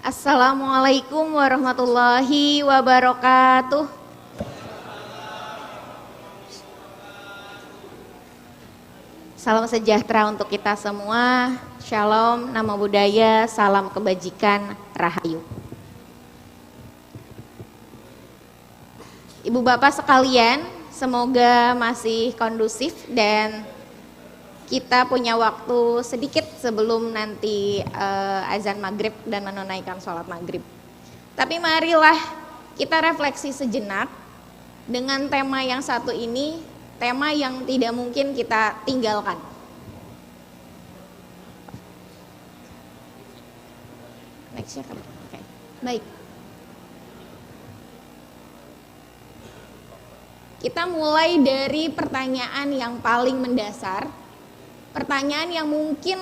Assalamualaikum warahmatullahi wabarakatuh. Salam sejahtera untuk kita semua. Shalom, nama budaya, salam kebajikan, rahayu. Ibu bapak sekalian, semoga masih kondusif dan kita punya waktu sedikit sebelum nanti azan maghrib dan menunaikan sholat maghrib. Tapi marilah kita refleksi sejenak dengan tema yang satu ini, tema yang tidak mungkin kita tinggalkan. Next-nya, okay. Baik. Kita mulai dari pertanyaan yang paling mendasar. Pertanyaan yang mungkin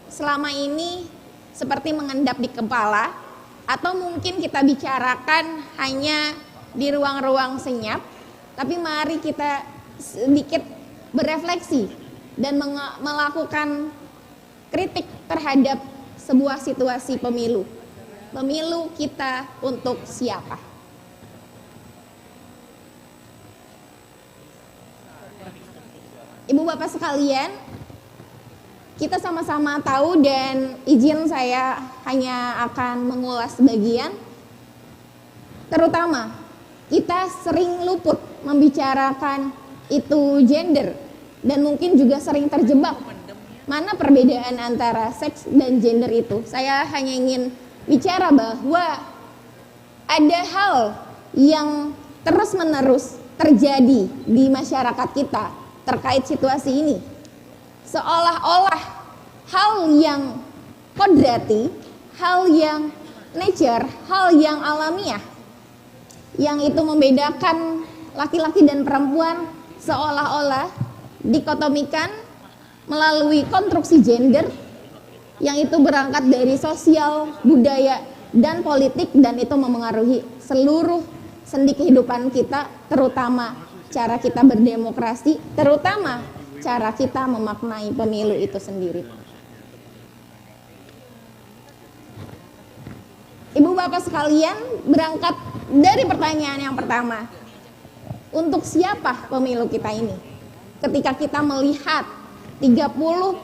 selama ini seperti mengendap di kepala atau mungkin kita bicarakan hanya di ruang-ruang senyap, tapi mari kita sedikit berefleksi dan melakukan kritik terhadap sebuah situasi pemilu. Pemilu kita untuk siapa? Ibu bapak sekalian, kita sama-sama tahu dan izin saya hanya akan mengulas sebagian. Terutama kita sering luput membicarakan itu gender dan mungkin juga sering terjebak mana perbedaan antara seks dan gender itu. Saya hanya ingin bicara bahwa ada hal yang terus-menerus terjadi di masyarakat kita terkait situasi ini. Seolah-olah hal yang kodrati, hal yang nature, hal yang alamiah, yang itu membedakan laki-laki dan perempuan seolah-olah dikotomikan melalui konstruksi gender yang itu berangkat dari sosial, budaya, dan politik, dan itu memengaruhi seluruh sendi kehidupan kita, terutama cara kita berdemokrasi, terutama cara kita memaknai pemilu itu sendiri. Ibu bapak sekalian, berangkat dari pertanyaan yang pertama, untuk siapa pemilu kita ini? Ketika kita melihat 30%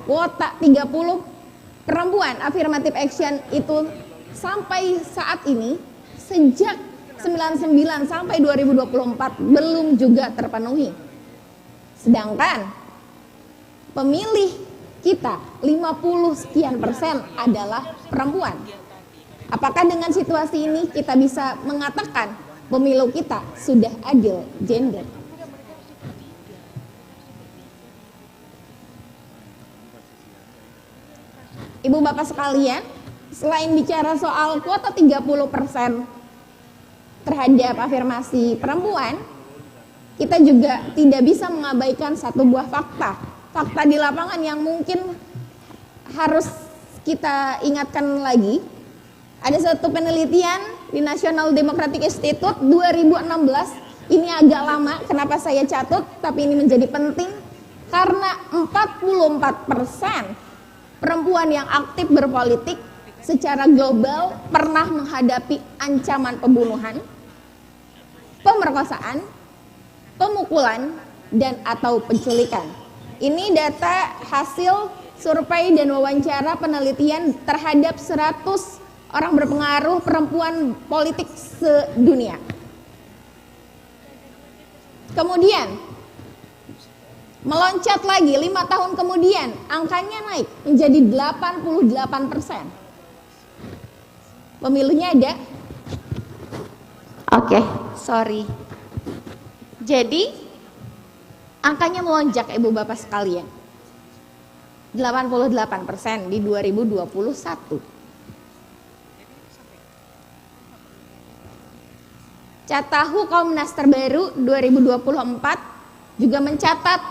kuota 30 perempuan affirmative action itu sampai saat ini sejak 99 sampai 2024 belum juga terpenuhi. Sedangkan pemilih kita 50 sekian persen adalah perempuan. Apakah dengan situasi ini kita bisa mengatakan pemilu kita sudah adil gender? Ibu bapak sekalian, selain bicara soal kuota 30% terhadap afirmasi perempuan, kita juga tidak bisa mengabaikan satu buah fakta di lapangan yang mungkin harus kita ingatkan lagi. Ada satu penelitian di National Democratic Institute 2016, ini agak lama, kenapa saya catat, tapi ini menjadi penting, karena 44% perempuan yang aktif berpolitik secara global pernah menghadapi ancaman pembunuhan, pemerkosaan, pemukulan, dan atau penculikan. Ini data hasil survei dan wawancara penelitian terhadap 100 orang berpengaruh perempuan politik sedunia. Kemudian meloncat lagi 5 tahun kemudian, angkanya naik menjadi 88%. Pemilunya ada? Oke, sorry. Jadi angkanya melonjak ibu bapak sekalian. 88% di 2021. Catahu Komnas terbaru 2024 juga mencatat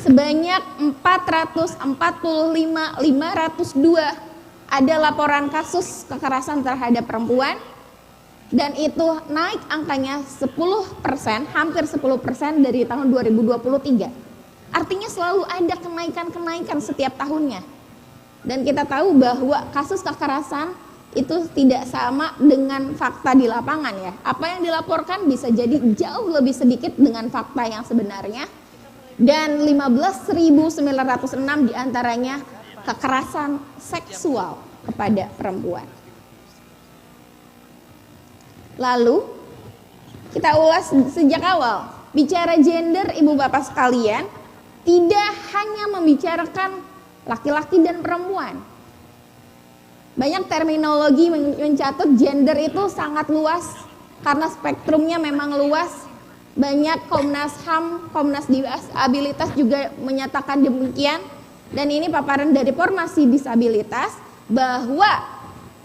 sebanyak 445.502 ada laporan kasus kekerasan terhadap perempuan, dan itu naik angkanya 10%, hampir 10% dari tahun 2023. Artinya selalu ada kenaikan-kenaikan setiap tahunnya. Dan kita tahu bahwa kasus kekerasan itu tidak sama dengan fakta di lapangan ya. Apa yang dilaporkan bisa jadi jauh lebih sedikit dengan fakta yang sebenarnya. Dan 15.906 diantaranya kekerasan seksual kepada perempuan. Lalu kita ulas sejak awal. Bicara gender, ibu bapak sekalian, tidak hanya membicarakan laki-laki dan perempuan. Banyak terminologi mencatut gender itu sangat luas karena spektrumnya memang luas. Banyak Komnas HAM, Komnas Disabilitas juga menyatakan demikian. Dan ini paparan dari Formasi Disabilitas bahwa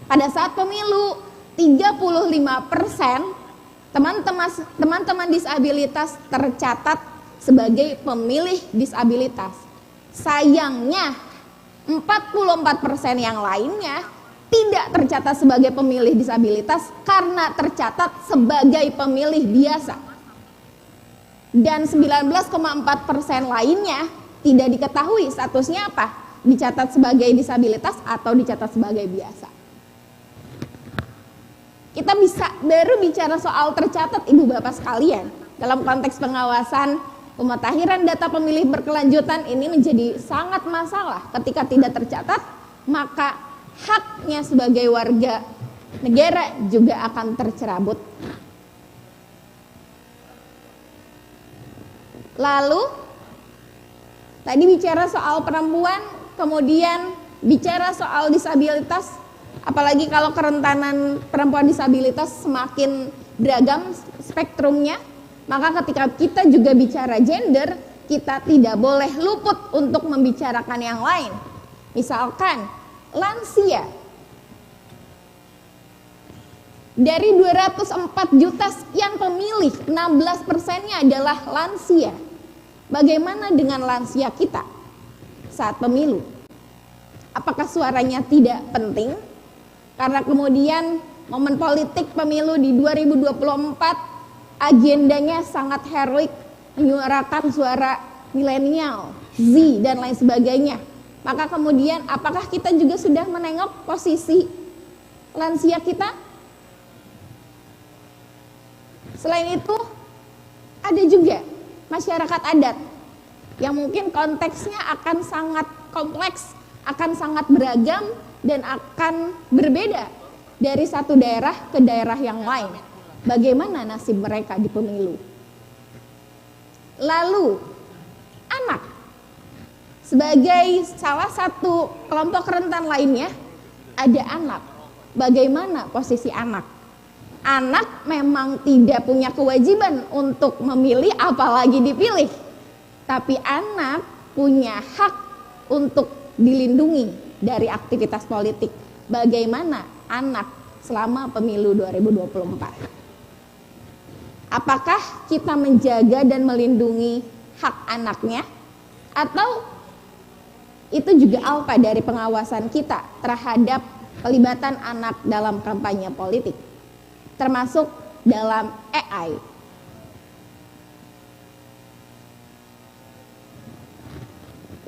pada saat pemilu 35% teman-teman disabilitas tercatat sebagai pemilih disabilitas. Sayangnya 44% yang lainnya tidak tercatat sebagai pemilih disabilitas karena tercatat sebagai pemilih biasa. Dan 19,4% lainnya tidak diketahui statusnya apa, dicatat sebagai disabilitas atau dicatat sebagai biasa. Kita bisa baru bicara soal tercatat ibu bapak sekalian. Dalam konteks pengawasan pemutakhiran data pemilih berkelanjutan ini menjadi sangat masalah ketika tidak tercatat, maka haknya sebagai warga negara juga akan tercerabut. Lalu tadi bicara soal perempuan, kemudian bicara soal disabilitas, apalagi kalau kerentanan perempuan disabilitas semakin beragam spektrumnya, maka ketika kita juga bicara gender, kita tidak boleh luput untuk membicarakan yang lain. Misalkan lansia. Dari 204 juta sekian pemilih, 16%-nya adalah lansia. Bagaimana dengan lansia kita saat pemilu? Apakah suaranya tidak penting? Karena kemudian momen politik pemilu di 2024 agendanya sangat heroik, menyuarakan suara milenial, Z dan lain sebagainya. Maka kemudian apakah kita juga sudah menengok posisi lansia kita? Selain itu ada juga masyarakat adat yang mungkin konteksnya akan sangat kompleks, akan sangat beragam dan akan berbeda dari satu daerah ke daerah yang lain. Bagaimana nasib mereka di pemilu? Lalu anak sebagai salah satu kelompok rentan lainnya, ada anak. Bagaimana posisi anak? Anak memang tidak punya kewajiban untuk memilih apalagi dipilih. Tapi anak punya hak untuk dilindungi dari aktivitas politik. Bagaimana anak selama pemilu 2024? Apakah kita menjaga dan melindungi hak anaknya? Atau itu juga alfa dari pengawasan kita terhadap pelibatan anak dalam kampanye politik, termasuk dalam AI.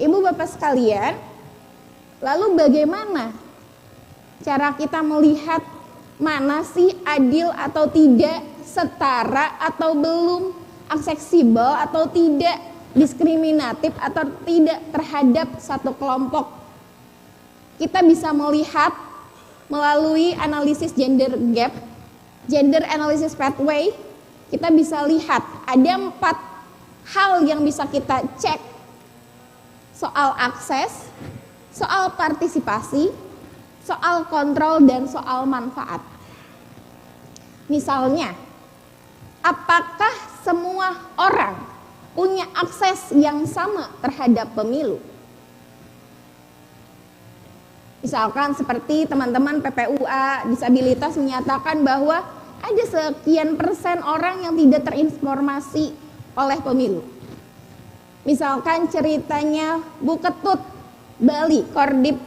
Ibu bapak sekalian, lalu bagaimana cara kita melihat mana sih adil atau tidak, setara atau belum, aksesibel atau tidak, diskriminatif atau tidak terhadap satu kelompok? Kita bisa melihat melalui analisis gender gap, gender analysis pathway. Kita bisa lihat ada 4 hal yang bisa kita cek: soal akses, soal partisipasi, soal kontrol, dan soal manfaat. Misalnya, apakah semua orang punya akses yang sama terhadap pemilu? Misalkan seperti teman-teman PPUA disabilitas menyatakan bahwa ada sekian persen orang yang tidak terinformasi oleh pemilu. Misalkan ceritanya Bu Ketut Bali, Kordip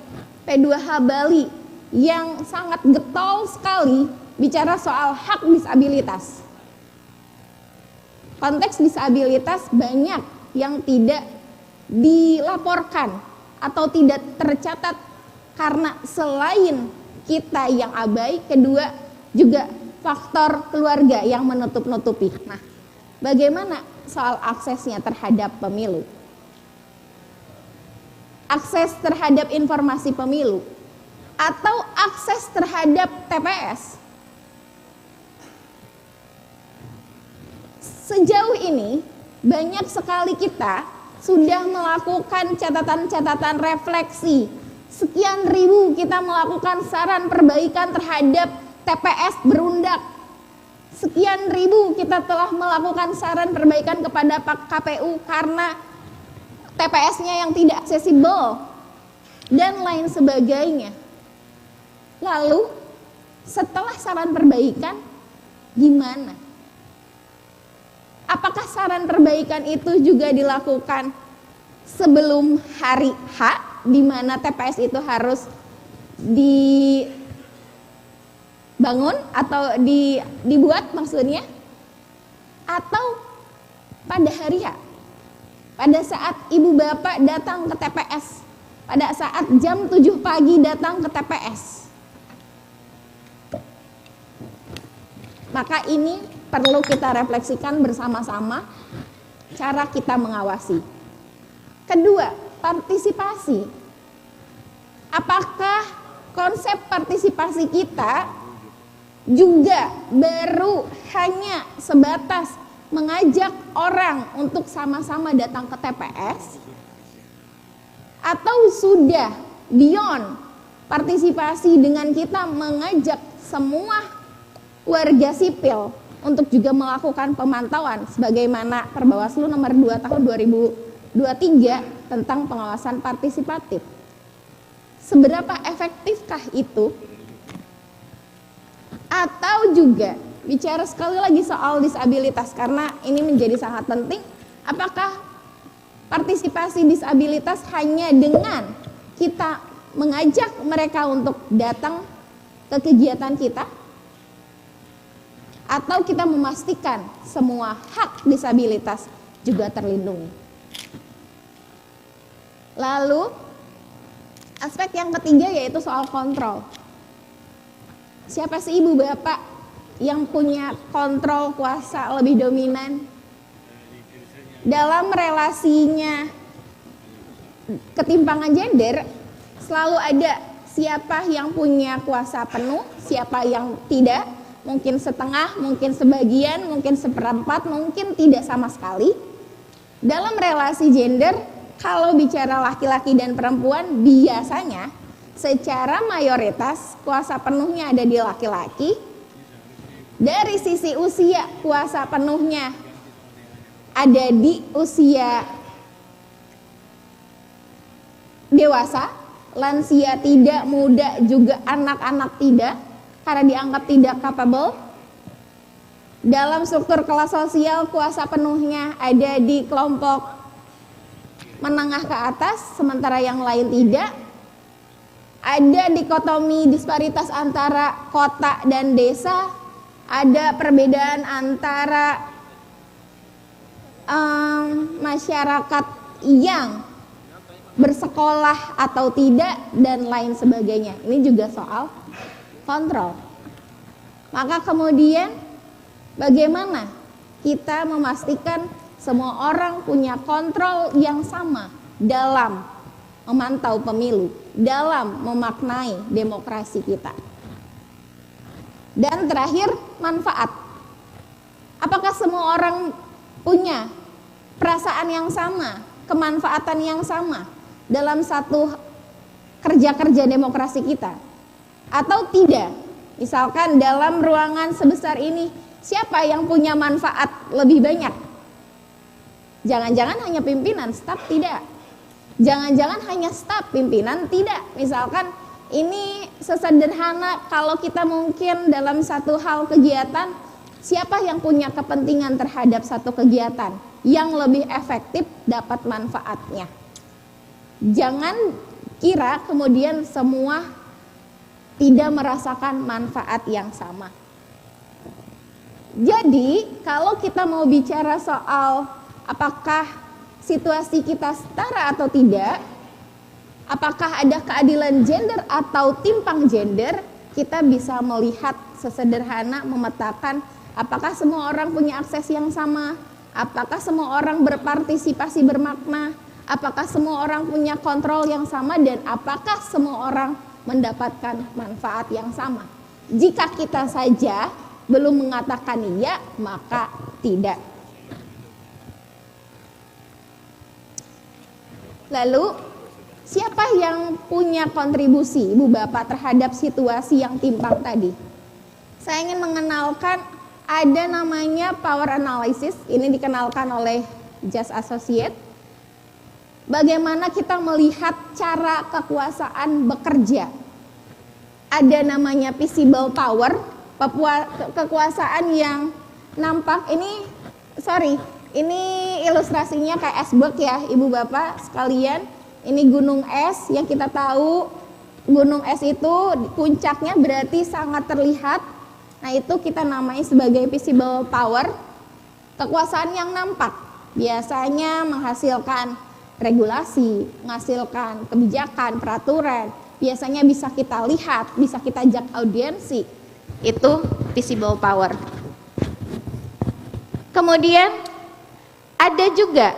P2H Bali, yang sangat getol sekali bicara soal hak disabilitas. Konteks disabilitas banyak yang tidak dilaporkan atau tidak tercatat karena selain kita yang abai, kedua juga faktor keluarga yang menutup-nutupi. Nah, bagaimana soal aksesnya terhadap pemilu? Akses terhadap informasi pemilu atau akses terhadap TPS? Sejauh ini banyak sekali kita sudah melakukan catatan-catatan refleksi. Sekian ribu kita melakukan saran perbaikan terhadap TPS berundak. Sekian ribu kita telah melakukan saran perbaikan kepada Pak KPU karena TPS-nya yang tidak aksesibel dan lain sebagainya. Lalu setelah saran perbaikan gimana? Apakah saran perbaikan itu juga dilakukan sebelum hari H, di mana TPS itu harus dibangun atau dibuat maksudnya? Atau pada hari H, pada saat ibu bapak datang ke TPS, pada saat jam 7 pagi datang ke TPS? Maka ini perlu kita refleksikan bersama-sama cara kita mengawasi. Kedua, partisipasi. Apakah konsep partisipasi kita juga baru hanya sebatas mengajak orang untuk sama-sama datang ke TPS? Atau sudah beyond partisipasi dengan kita mengajak semua warga sipil untuk juga melakukan pemantauan sebagaimana Perbawaslu nomor 2 tahun 2023 tentang pengawasan partisipatif. Seberapa efektifkah itu? Atau juga bicara sekali lagi soal disabilitas, karena ini menjadi sangat penting. Apakah partisipasi disabilitas hanya dengan kita mengajak mereka untuk datang ke kegiatan kita? Atau kita memastikan semua hak disabilitas juga terlindungi? Lalu aspek yang ketiga yaitu soal kontrol. Siapa sih ibu bapak yang punya kontrol kuasa lebih dominan dalam relasinya? Ketimpangan gender selalu ada, siapa yang punya kuasa penuh, siapa yang tidak, mungkin setengah, mungkin sebagian, mungkin seperempat, mungkin tidak sama sekali. Dalam relasi gender, kalau bicara laki-laki dan perempuan, biasanya secara mayoritas kuasa penuhnya ada di laki-laki. Dari sisi usia, kuasa penuhnya ada di usia dewasa, lansia tidak, muda juga, anak-anak tidak, karena dianggap tidak capable. Dalam struktur kelas sosial, kuasa penuhnya ada di kelompok menengah ke atas, sementara yang lain tidak. Ada dikotomi disparitas antara kota dan desa, ada perbedaan antara masyarakat yang bersekolah atau tidak, dan lain sebagainya. Ini juga soal kontrol. Maka kemudian bagaimana kita memastikan semua orang punya kontrol yang sama dalam memantau pemilu, dalam memaknai demokrasi kita? Dan terakhir, manfaat. Apakah semua orang punya perasaan yang sama, kemanfaatan yang sama dalam satu kerja-kerja demokrasi kita? Atau tidak? Misalkan dalam ruangan sebesar ini, siapa yang punya manfaat lebih banyak? Jangan-jangan hanya pimpinan, staf tidak. Jangan-jangan hanya staf, pimpinan tidak. Misalkan ini sesederhana kalau kita mungkin dalam satu hal kegiatan, siapa yang punya kepentingan terhadap satu kegiatan yang lebih efektif dapat manfaatnya. Jangan kira kemudian semua tidak merasakan manfaat yang sama. Jadi kalau kita mau bicara soal apakah situasi kita setara atau tidak, apakah ada keadilan gender atau timpang gender, kita bisa melihat sesederhana memetakan apakah semua orang punya akses yang sama, apakah semua orang berpartisipasi bermakna, apakah semua orang punya kontrol yang sama, dan apakah semua orang mendapatkan manfaat yang sama. Jika kita saja belum mengatakan iya, maka tidak. Lalu, siapa yang punya kontribusi Ibu Bapak terhadap situasi yang timpang tadi? Saya ingin mengenalkan ada namanya power analysis, ini dikenalkan oleh Just Associate. Bagaimana kita melihat cara kekuasaan bekerja. Ada namanya visible power, kekuasaan yang nampak. Ini ilustrasinya kayak iceberg ya Ibu Bapak sekalian. Ini gunung es yang kita tahu gunung es itu puncaknya berarti sangat terlihat. Nah itu kita namai sebagai visible power. Kekuasaan yang nampak biasanya menghasilkan regulasi, menghasilkan kebijakan, peraturan. Biasanya bisa kita lihat, bisa kita ajak audiensi. Itu visible power. Kemudian ada juga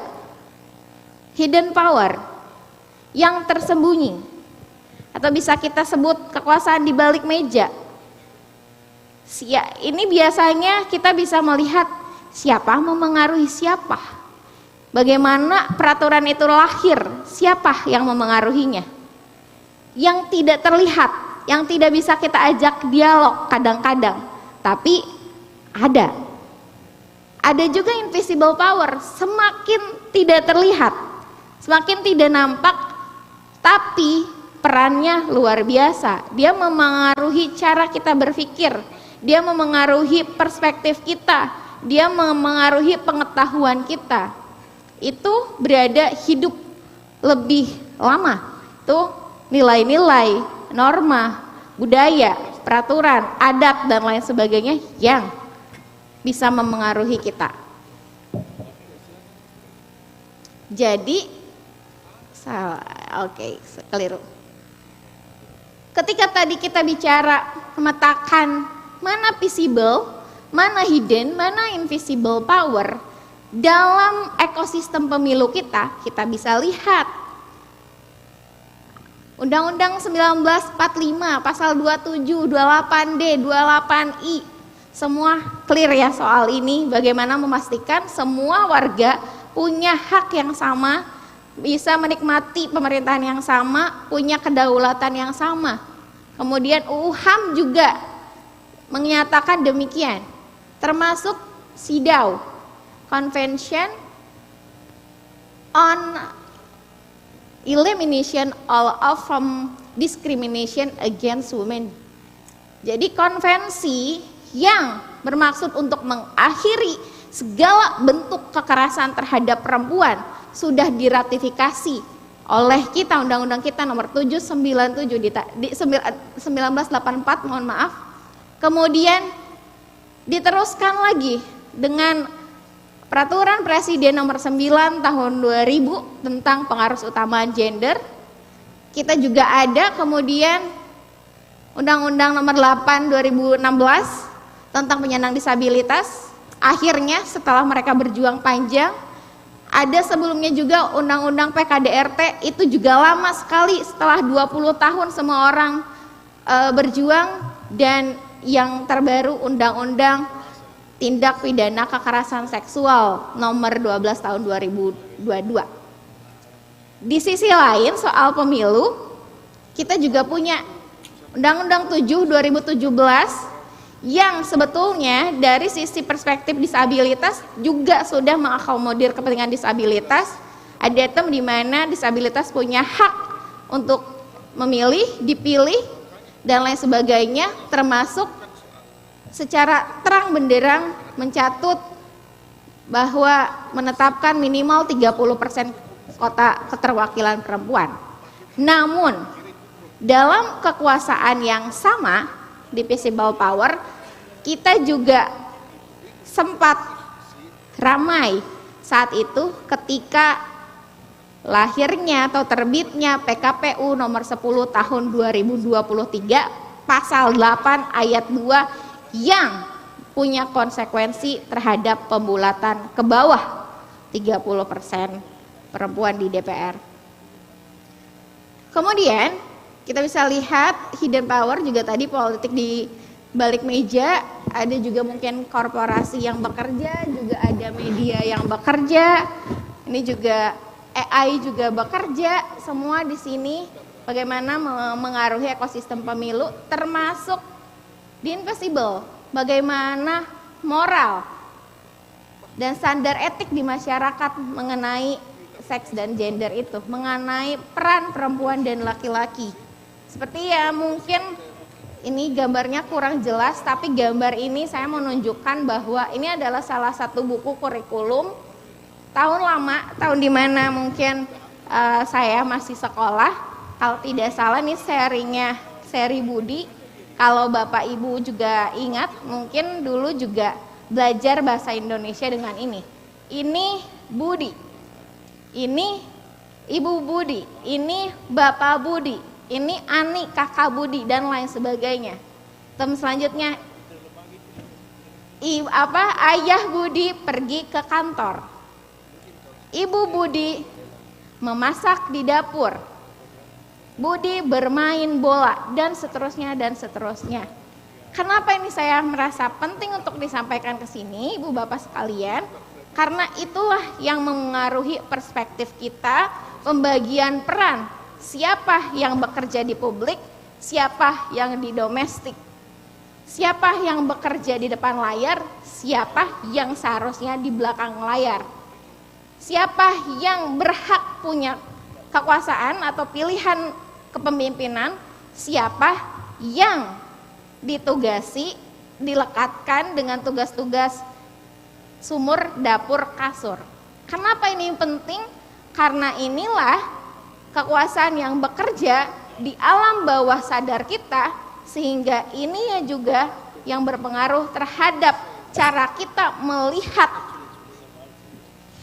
hidden power yang tersembunyi, atau bisa kita sebut kekuasaan di balik meja. Ini biasanya kita bisa melihat siapa memengaruhi siapa, bagaimana peraturan itu lahir, siapa yang memengaruhinya. Yang tidak terlihat, yang tidak bisa kita ajak dialog kadang-kadang, tapi ada. Ada juga invisible power, semakin tidak terlihat, semakin tidak nampak, tapi perannya luar biasa. Dia memengaruhi cara kita berpikir, dia memengaruhi perspektif kita, dia memengaruhi pengetahuan kita. Itu berada hidup lebih lama. Itu nilai-nilai, norma, budaya, peraturan, adat, dan lain sebagainya yang bisa memengaruhi kita. Jadi, keliru. Ketika tadi kita bicara memetakan mana visible, mana hidden, mana invisible power dalam ekosistem pemilu kita bisa lihat. Undang-Undang 1945 pasal 27, 28D, 28I semua clear ya soal ini, bagaimana memastikan semua warga punya hak yang sama, bisa menikmati pemerintahan yang sama, punya kedaulatan yang sama. Kemudian UU HAM juga menyatakan demikian, termasuk CEDAW, Convention on Elimination from Discrimination Against Women. Jadi konvensi yang bermaksud untuk mengakhiri segala bentuk kekerasan terhadap perempuan sudah diratifikasi oleh kita, undang-undang kita nomor 797 di 1984, mohon maaf. Kemudian diteruskan lagi dengan peraturan presiden nomor 9 tahun 2000 tentang pengaruh utamaan gender. Kita juga ada kemudian undang-undang nomor 8 2016 tentang penyandang disabilitas. Akhirnya setelah mereka berjuang panjang, ada sebelumnya juga undang-undang PKDRT, itu juga lama sekali, setelah 20 tahun semua orang berjuang. Dan yang terbaru undang-undang tindak pidana kekerasan seksual nomor 12 tahun 2022. Di sisi lain soal pemilu, kita juga punya undang-undang 7 2017 yang sebetulnya dari sisi perspektif disabilitas juga sudah mengakomodir kepentingan disabilitas. Ada term di mana disabilitas punya hak untuk memilih, dipilih, dan lain sebagainya, termasuk secara terang benderang mencatut bahwa menetapkan minimal 30% kota keterwakilan perempuan. Namun dalam kekuasaan yang sama di visible power, kita juga sempat ramai saat itu ketika lahirnya atau terbitnya PKPU nomor 10 tahun 2023 pasal 8 ayat 2 yang punya konsekuensi terhadap pembulatan ke bawah 30% perempuan di DPR. Kemudian kita bisa lihat hidden power juga tadi, politik di balik meja, ada juga mungkin korporasi yang bekerja, juga ada media yang bekerja, ini juga AI juga bekerja, semua di sini bagaimana mengaruhi ekosistem pemilu, termasuk di invisible, bagaimana moral dan standar etik di masyarakat mengenai seks dan gender itu, mengenai peran perempuan dan laki-laki. Seperti ya mungkin ini gambarnya kurang jelas, tapi gambar ini saya menunjukkan bahwa ini adalah salah satu buku kurikulum tahun lama, tahun dimana mungkin saya masih sekolah. Kalau tidak salah nih serinya seri Budi. Kalau Bapak Ibu juga ingat, mungkin dulu juga belajar bahasa Indonesia dengan ini. Ini Budi, ini Ibu Budi, ini Bapak Budi, ini Ani kakak Budi dan lain sebagainya. Terus selanjutnya ayah Budi pergi ke kantor, Ibu Budi memasak di dapur, Budi bermain bola, dan seterusnya dan seterusnya. Kenapa ini saya merasa penting untuk disampaikan ke sini, Ibu Bapak sekalian? Karena itulah yang mengaruhi perspektif kita, pembagian peran. Siapa yang bekerja di publik, siapa yang di domestik, siapa yang bekerja di depan layar, siapa yang seharusnya di belakang layar, siapa yang berhak punya kekuasaan atau pilihan kepemimpinan, siapa yang ditugasi, dilekatkan dengan tugas-tugas sumur, dapur, kasur. Kenapa ini penting? Karena inilah kekuasaan yang bekerja di alam bawah sadar kita, sehingga ini ya juga yang berpengaruh terhadap cara kita melihat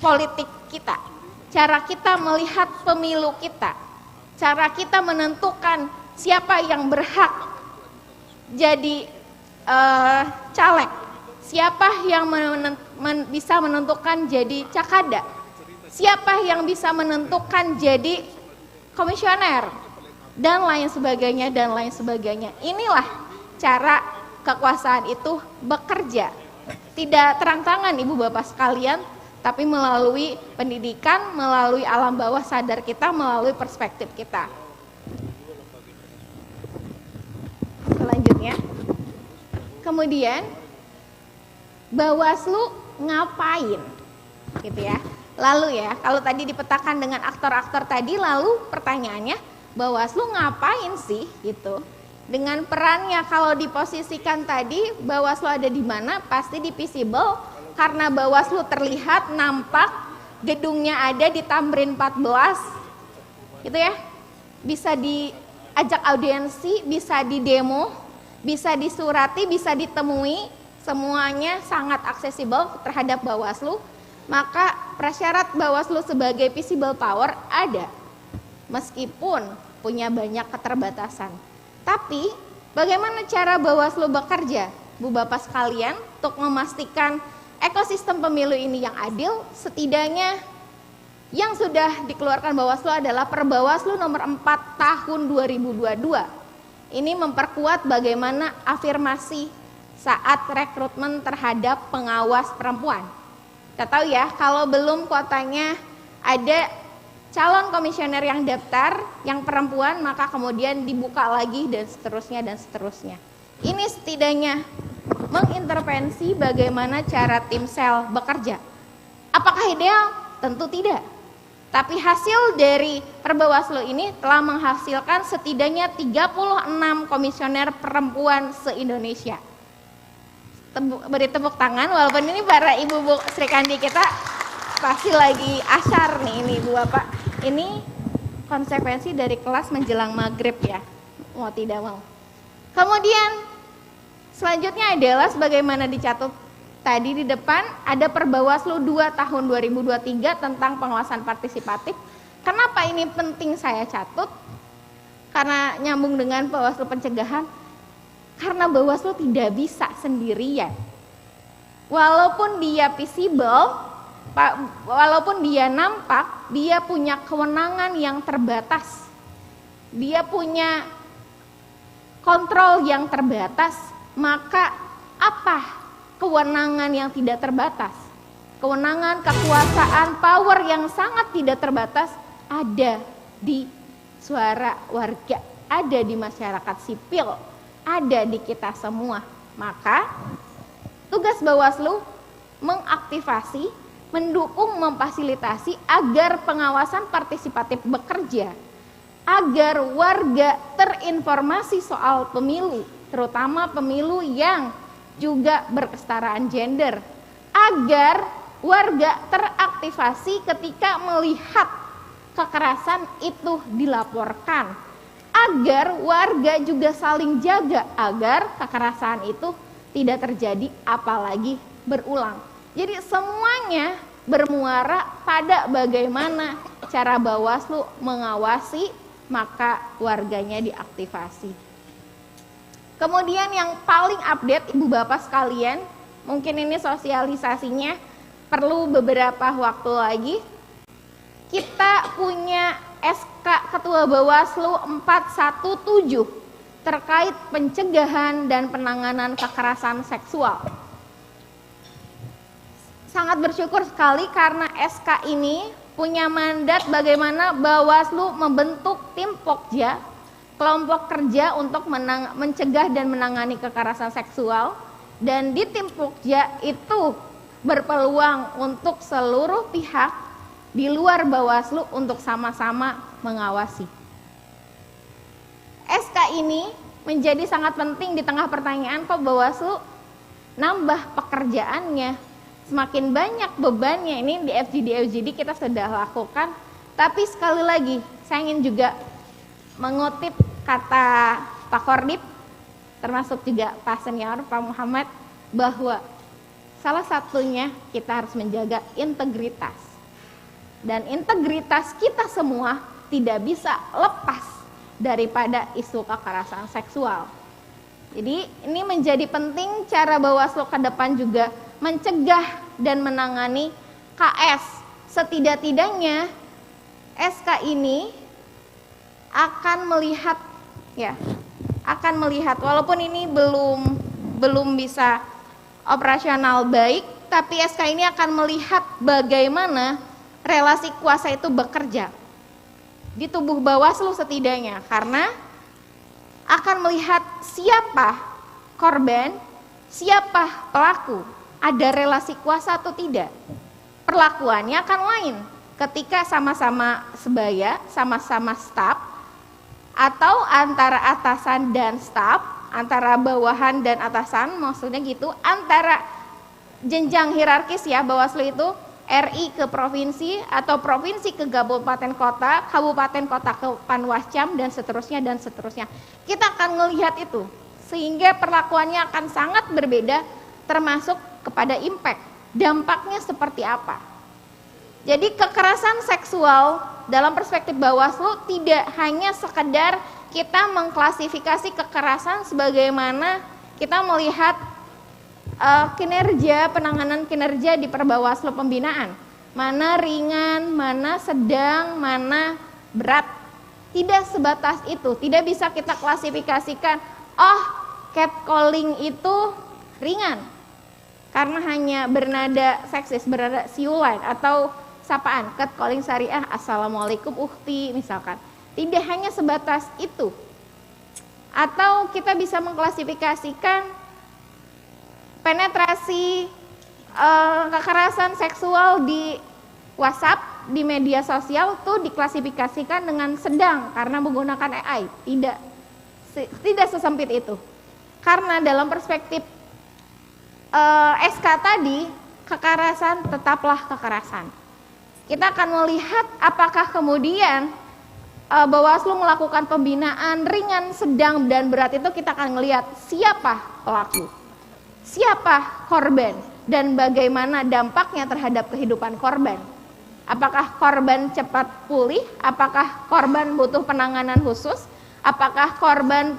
politik kita, cara kita melihat pemilu kita, cara kita menentukan siapa yang berhak jadi caleg, siapa yang bisa menentukan jadi cakada, siapa yang bisa menentukan jadi komisioner, dan lain sebagainya dan lain sebagainya. Inilah cara kekuasaan itu bekerja. Tidak terang-terangan Ibu Bapak sekalian, tapi melalui pendidikan, melalui alam bawah sadar kita, melalui perspektif kita. Selanjutnya, kemudian Bawaslu ngapain? Gitu ya. Lalu ya, kalau tadi dipetakan dengan aktor-aktor tadi, lalu pertanyaannya, Bawaslu ngapain sih gitu? Dengan perannya kalau diposisikan tadi, Bawaslu ada di mana? Pasti di visible, karena Bawaslu terlihat, nampak, gedungnya ada di Tamrin 14, gitu ya. Bisa diajak audiensi, bisa didemo, bisa disurati, bisa ditemui, semuanya sangat aksesibel terhadap Bawaslu. Maka prasyarat Bawaslu sebagai visible power ada, meskipun punya banyak keterbatasan. Tapi bagaimana cara Bawaslu bekerja, Bu Bapak sekalian, untuk memastikan ekosistem pemilu ini yang adil? Setidaknya yang sudah dikeluarkan Bawaslu adalah Perbawaslu nomor 4 tahun 2022. Ini memperkuat bagaimana afirmasi saat rekrutmen terhadap pengawas perempuan. Kita tahu ya, kalau belum kuotanya ada calon komisioner yang daftar, yang perempuan, maka kemudian dibuka lagi dan seterusnya dan seterusnya. Ini setidaknya mengintervensi bagaimana cara tim sel bekerja. Apakah ideal? Tentu tidak. Tapi hasil dari Perbawaslu ini telah menghasilkan setidaknya 36 komisioner perempuan se-Indonesia. Beri tepuk tangan, walaupun ini para ibu-ibu Sri Kandi kita pasti lagi asyar nih ini Bu Bapak. Ini konsekuensi dari kelas menjelang maghrib ya, mau tidak mau. Kemudian selanjutnya adalah sebagaimana dicatat tadi di depan, ada Perbawaslu 2 tahun 2023 tentang pengawasan partisipatif. Kenapa ini penting saya catut? Karena nyambung dengan Bawaslu pencegahan. Karena Bawaslu tidak bisa sendirian. Walaupun dia visible, walaupun dia nampak, dia punya kewenangan yang terbatas. Dia punya kontrol yang terbatas. Maka apa kewenangan yang tidak terbatas? Kewenangan, kekuasaan, power yang sangat tidak terbatas ada di suara warga, ada di masyarakat sipil, ada di kita semua. Maka tugas Bawaslu mengaktifasi, mendukung, memfasilitasi agar pengawasan partisipatif bekerja, agar warga terinformasi soal pemilu, terutama pemilu yang juga berkesetaraan gender, agar warga teraktivasi ketika melihat kekerasan itu dilaporkan, agar warga juga saling jaga agar kekerasan itu tidak terjadi apalagi berulang. Jadi semuanya bermuara pada bagaimana cara Bawaslu mengawasi, maka warganya diaktifasi. Kemudian yang paling update Ibu Bapak sekalian, mungkin ini sosialisasinya perlu beberapa waktu lagi. Kita punya SK Ketua Bawaslu 417 terkait pencegahan dan penanganan kekerasan seksual. Sangat bersyukur sekali karena SK ini punya mandat bagaimana Bawaslu membentuk tim Pokja, kelompok kerja untuk mencegah dan menangani kekerasan seksual, dan di tim Pokja itu berpeluang untuk seluruh pihak di luar Bawaslu untuk sama-sama mengawasi. SK ini menjadi sangat penting di tengah pertanyaan kok Bawaslu nambah pekerjaannya, semakin banyak bebannya. Ini di FGD kita sudah lakukan, tapi sekali lagi saya ingin juga mengutip kata Pak Kordip, termasuk juga Pak Senior, Pak Muhammad, bahwa salah satunya kita harus menjaga integritas. Dan integritas kita semua tidak bisa lepas daripada isu kekerasan seksual. Jadi ini menjadi penting cara Bawaslu ke depan juga mencegah dan menangani KS. Setidak-tidaknya SK ini akan melihat walaupun ini belum bisa operasional baik, tapi SK ini akan melihat bagaimana relasi kuasa itu bekerja di tubuh Bawaslu setidaknya, karena akan melihat siapa korban, siapa pelaku, ada relasi kuasa atau tidak. Perlakuannya akan lain ketika sama-sama sebaya, sama-sama staf, atau antara atasan dan staf, antara bawahan dan atasan, maksudnya gitu, antara jenjang hierarkis ya, Bawaslu itu RI ke provinsi atau provinsi ke kabupaten kota ke Panwascam, dan seterusnya dan seterusnya. Kita akan melihat itu sehingga perlakuannya akan sangat berbeda, termasuk kepada impact, dampaknya seperti apa. Jadi kekerasan seksual dalam perspektif Bawaslu tidak hanya sekedar kita mengklasifikasi kekerasan sebagaimana kita melihat kinerja, penanganan kinerja di Perbawaslu pembinaan, mana ringan, mana sedang, mana berat. Tidak sebatas itu, tidak bisa kita klasifikasikan, oh catcalling itu ringan karena hanya bernada seksis, bernada siulan atau sapaan, catcalling syariah, assalamualaikum uhti misalkan. Tidak hanya sebatas itu. Atau kita bisa mengklasifikasikan penetrasi kekerasan seksual di WhatsApp, di media sosial tuh diklasifikasikan dengan sedang karena menggunakan AI. Tidak sesempit itu. Karena dalam perspektif SK tadi, kekerasan tetaplah kekerasan. Kita akan melihat apakah kemudian Bawaslu melakukan pembinaan ringan, sedang, dan berat, itu kita akan melihat siapa pelaku, siapa korban, dan bagaimana dampaknya terhadap kehidupan korban. Apakah korban cepat pulih, apakah korban butuh penanganan khusus, Apakah korban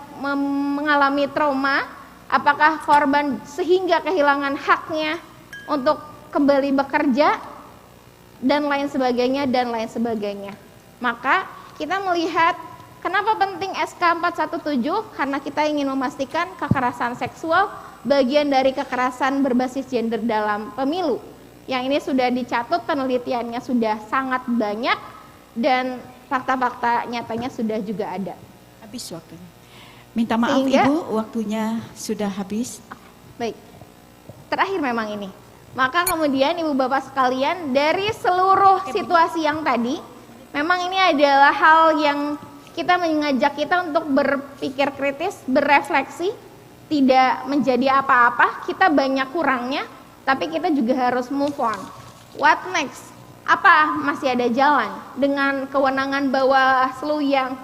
mengalami trauma? Apakah korban sehingga kehilangan haknya untuk kembali bekerja? Dan lain sebagainya, dan lain sebagainya. Maka kita melihat kenapa penting SK 417, karena kita ingin memastikan kekerasan seksual bagian dari kekerasan berbasis gender dalam pemilu. Yang ini sudah dicatut, penelitiannya sudah sangat banyak, dan fakta-fakta nyatanya sudah juga ada. Habis waktunya. Minta maaf Sehingga, Ibu, waktunya sudah habis. Baik, terakhir memang ini. Maka kemudian Ibu Bapak sekalian, dari seluruh situasi yang tadi, memang ini adalah hal yang kita mengajak kita untuk berpikir kritis, berefleksi, tidak menjadi apa-apa, kita banyak kurangnya, tapi kita juga harus move on. What next? Apa masih ada jalan dengan kewenangan Bawaslu yang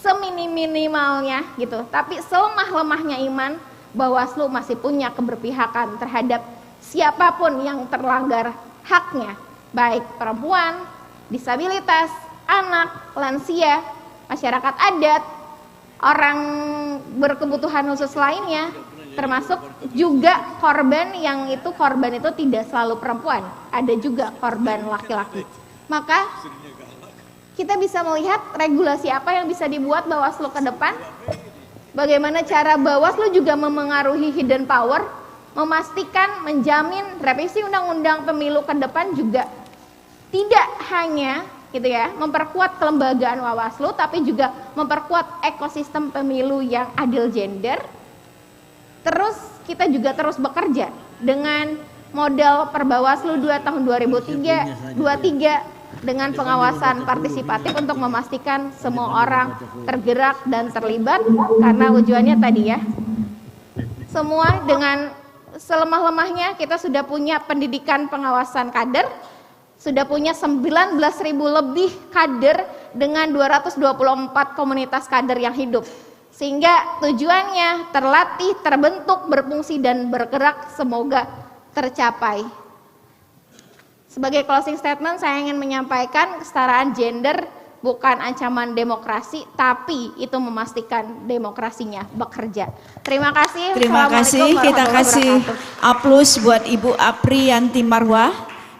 seminimalnya gitu, tapi selemah-lemahnya iman, Bawaslu masih punya keberpihakan terhadap siapapun yang terlanggar haknya, baik perempuan, disabilitas, anak, lansia, masyarakat adat, orang berkebutuhan khusus lainnya, termasuk juga korban yang itu korban itu tidak selalu perempuan, ada juga korban laki-laki. Maka kita bisa melihat regulasi apa yang bisa dibuat Bawaslu ke depan, bagaimana cara Bawaslu juga memengaruhi hidden power, memastikan, menjamin revisi undang-undang pemilu ke depan juga tidak hanya gitu ya, memperkuat kelembagaan Bawaslu, tapi juga memperkuat ekosistem pemilu yang adil gender. Terus kita juga terus bekerja dengan model Perbawaslu 2 tahun 2023 dengan pengawasan partisipatif untuk memastikan semua orang tergerak dan terlibat, karena tujuannya tadi ya, semua dengan selemah-lemahnya kita sudah punya pendidikan pengawasan kader, sudah punya 19.000 lebih kader dengan 224 komunitas kader yang hidup, sehingga tujuannya terlatih, terbentuk, berfungsi dan bergerak semoga tercapai. Sebagai closing statement, saya ingin menyampaikan kesetaraan gender bukan ancaman demokrasi, tapi itu memastikan demokrasinya bekerja. Terima kasih. Terima kasih. Kita kasih aplaus buat Ibu Apriyanti Marwah,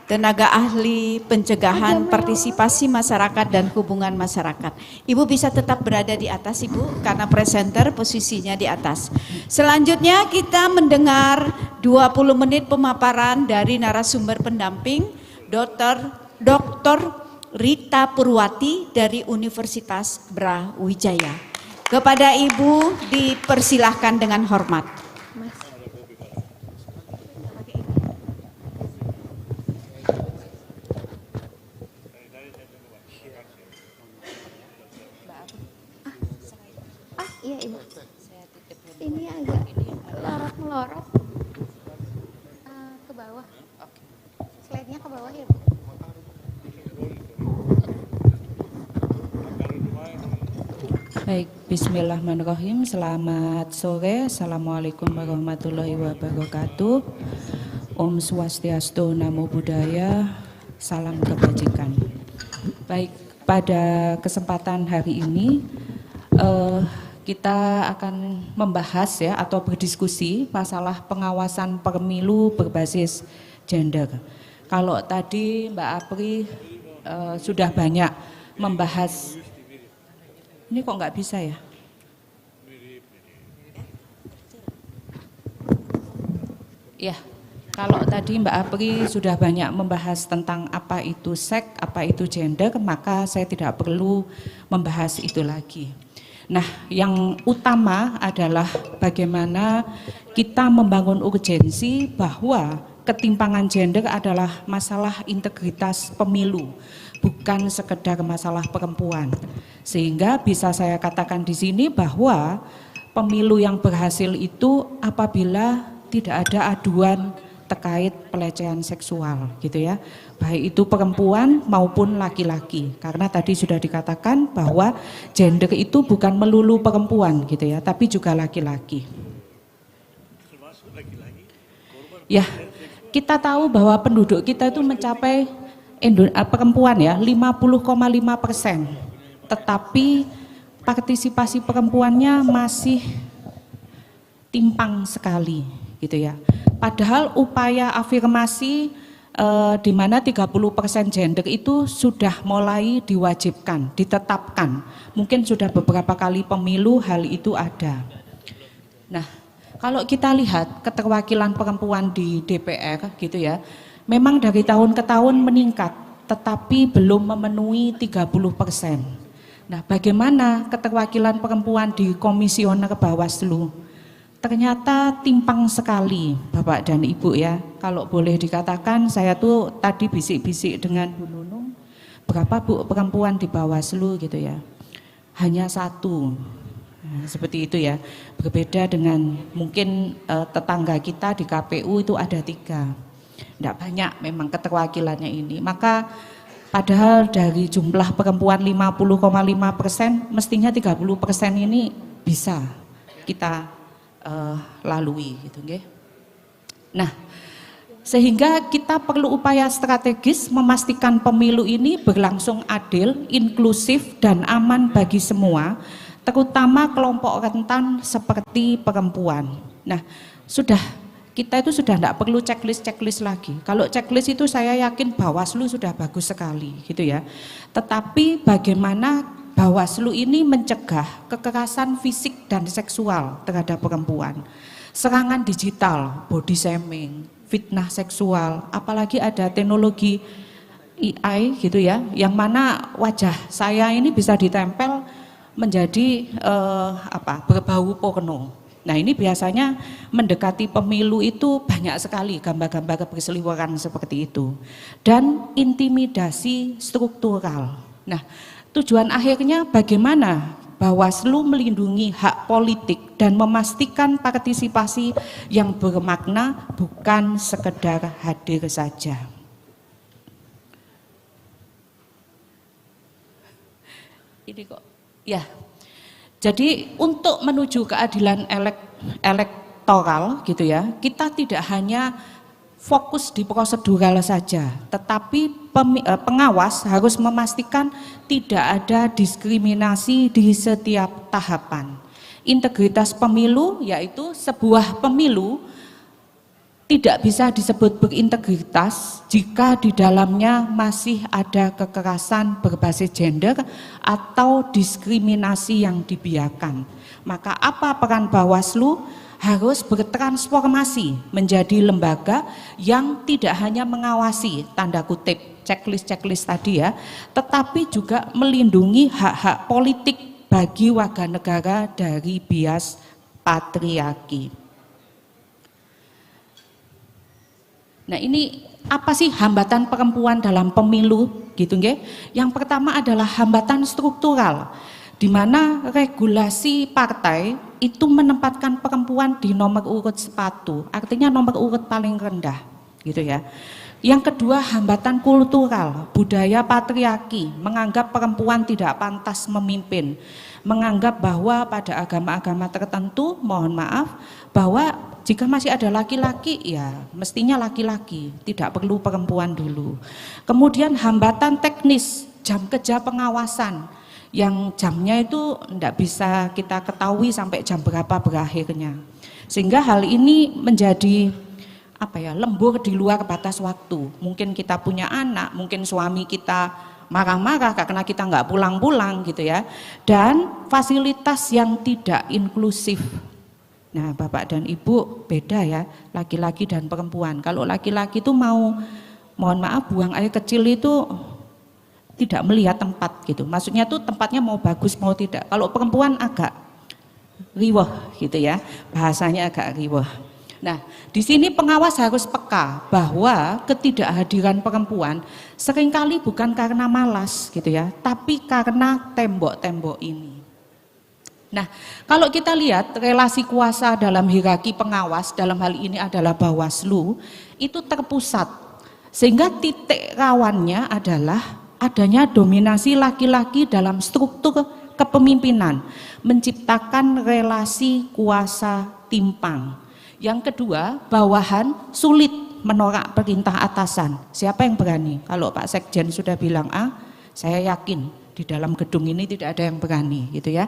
tenaga ahli pencegahan partisipasi masyarakat dan hubungan masyarakat. Ibu bisa tetap berada di atas Ibu, karena presenter posisinya di atas. Selanjutnya kita mendengar 20 menit pemaparan dari narasumber pendamping, Dr. Rita Purwati dari Universitas Brawijaya. Kepada Ibu dipersilahkan dengan hormat. Iya Ibu, ini agak melorot ke bawah. Slide-nya ke bawah ya Bu. Baik, bismillahirrahmanirrahim. Selamat sore. Assalamualaikum warahmatullahi wabarakatuh. Om Swastiastu, Namo Buddhaya, salam kebajikan. Baik, pada kesempatan hari ini kita akan membahas ya atau berdiskusi masalah pengawasan pemilu berbasis gender. Kalau tadi Mbak Apri sudah banyak membahas, ini kok nggak bisa ya? Ya, kalau tadi Mbak Apri sudah banyak membahas tentang apa itu seks, apa itu gender, maka saya tidak perlu membahas itu lagi. Nah, yang utama adalah bagaimana kita membangun urgensi bahwa ketimpangan gender adalah masalah integritas pemilu, bukan sekedar masalah perempuan. Sehingga bisa saya katakan di sini bahwa pemilu yang berhasil itu apabila tidak ada aduan terkait pelecehan seksual gitu ya, baik itu perempuan maupun laki-laki, karena tadi sudah dikatakan bahwa gender itu bukan melulu perempuan gitu ya, tapi juga laki-laki. Ya, kita tahu bahwa penduduk kita itu mencapai perempuan ya 50,5%, tetapi partisipasi perempuannya masih timpang sekali gitu ya. Padahal upaya afirmasi di mana 30% gender itu sudah mulai diwajibkan, ditetapkan. Mungkin sudah beberapa kali pemilu hal itu ada. Nah, kalau kita lihat keterwakilan perempuan di DPR gitu ya, memang dari tahun ke tahun meningkat, tetapi belum memenuhi 30%. Nah, bagaimana keterwakilan perempuan di komisioner Bawaslu? Ternyata timpang sekali Bapak dan Ibu ya. Kalau boleh dikatakan, saya tuh tadi bisik-bisik dengan Bu Nunung, berapa Bu perempuan di Bawaslu gitu ya. Hanya 1. Nah, seperti itu ya. Berbeda dengan mungkin tetangga kita di KPU itu ada 3. Tidak banyak memang keterwakilannya ini. Maka padahal dari jumlah perempuan 50,5%, mestinya 30% ini bisa kita lalui gitu nggih. Nah, sehingga kita perlu upaya strategis memastikan pemilu ini berlangsung adil, inklusif dan aman bagi semua, terutama kelompok rentan seperti perempuan. Nah, kita itu sudah tidak perlu checklist lagi. Kalau checklist itu saya yakin Bawaslu sudah bagus sekali gitu ya. Tetapi bagaimana Bawaslu ini mencegah kekerasan fisik dan seksual terhadap perempuan, serangan digital, body shaming, fitnah seksual, apalagi ada teknologi AI gitu ya, yang mana wajah saya ini bisa ditempel menjadi berbau porno. Nah, ini biasanya mendekati pemilu itu banyak sekali gambar-gambar berseliweran seperti itu, dan intimidasi struktural. Nah, tujuan akhirnya bagaimana Bawaslu melindungi hak politik dan memastikan partisipasi yang bermakna, bukan sekedar hadir saja. Ini kok, ya. Jadi untuk menuju keadilan elektoral gitu ya, kita tidak hanya fokus di prosedural saja, tetapi pengawas harus memastikan tidak ada diskriminasi di setiap tahapan. Integritas pemilu, yaitu sebuah pemilu tidak bisa disebut berintegritas jika di dalamnya masih ada kekerasan berbasis gender atau diskriminasi yang dibiarkan. Maka apa peran Bawaslu? Harus bertransformasi menjadi lembaga yang tidak hanya mengawasi tanda kutip checklist tadi ya, tetapi juga melindungi hak-hak politik bagi warga negara dari bias patriarki. Nah, ini apa sih hambatan perempuan dalam pemilu gitu nggih? Yang pertama adalah hambatan struktural, di mana regulasi partai itu menempatkan perempuan di nomor urut 1, artinya nomor urut paling rendah gitu ya. Yang kedua, hambatan kultural, budaya patriarki, menganggap perempuan tidak pantas memimpin, menganggap bahwa pada agama-agama tertentu, mohon maaf, bahwa jika masih ada laki-laki ya mestinya laki-laki, tidak perlu perempuan dulu. Kemudian hambatan teknis, jam kerja pengawasan, yang jamnya itu tidak bisa kita ketahui sampai jam berapa berakhirnya, sehingga hal ini menjadi lembur di luar batas waktu. Mungkin kita punya anak, mungkin suami kita marah-marah karena kita nggak pulang-pulang gitu ya, dan fasilitas yang tidak inklusif. Nah, Bapak dan Ibu beda ya, laki-laki dan perempuan. Kalau laki-laki itu mohon maaf, buang air kecil itu tidak melihat tempat gitu. Maksudnya tuh tempatnya mau bagus mau tidak. Kalau perempuan agak riweh gitu ya, bahasanya agak riweh. Nah, di sini pengawas harus peka bahwa ketidakhadiran perempuan seringkali bukan karena malas gitu ya, tapi karena tembok-tembok ini. Nah, kalau kita lihat relasi kuasa dalam hierarki pengawas, dalam hal ini adalah Bawaslu, itu terpusat. Sehingga titik rawannya adalah adanya dominasi laki-laki dalam struktur kepemimpinan, menciptakan relasi kuasa timpang. Yang kedua, bawahan sulit menolak perintah atasan. Siapa yang berani? Kalau Pak Sekjen sudah bilang A, saya yakin Di dalam gedung ini tidak ada yang berani, gitu ya.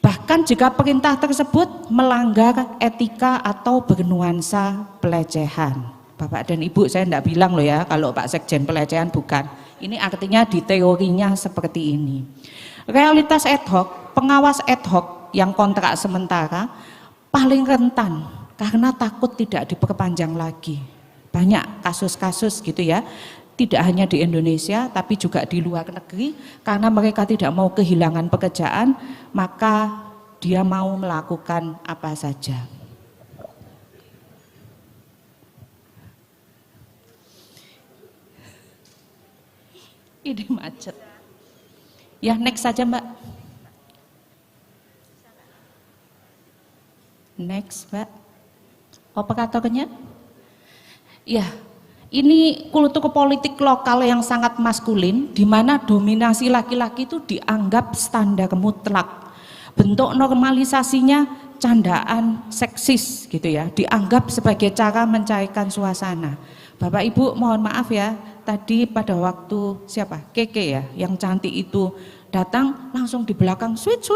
Bahkan jika perintah tersebut melanggar etika atau bernuansa pelecehan. Bapak dan Ibu, saya tidak bilang loh ya kalau Pak Sekjen pelecehan, bukan. Ini artinya di teorinya seperti ini. Realitas ad hoc, pengawas ad hoc yang kontrak sementara paling rentan karena takut tidak diperpanjang lagi. Banyak kasus-kasus gitu ya. Tidak hanya di Indonesia, tapi juga di luar negeri, karena mereka tidak mau kehilangan pekerjaan, maka dia mau melakukan apa saja. Ini macet. Ya, next saja Mbak. Next Mbak. Operatornya? Ya. Ini kultur politik lokal yang sangat maskulin, di mana dominasi laki-laki itu dianggap standar mutlak. Bentuk normalisasinya candaan seksis gitu ya, dianggap sebagai cara mencairkan suasana. Bapak Ibu mohon maaf ya, tadi pada waktu siapa? Keke ya, yang cantik itu datang langsung di belakang sweet,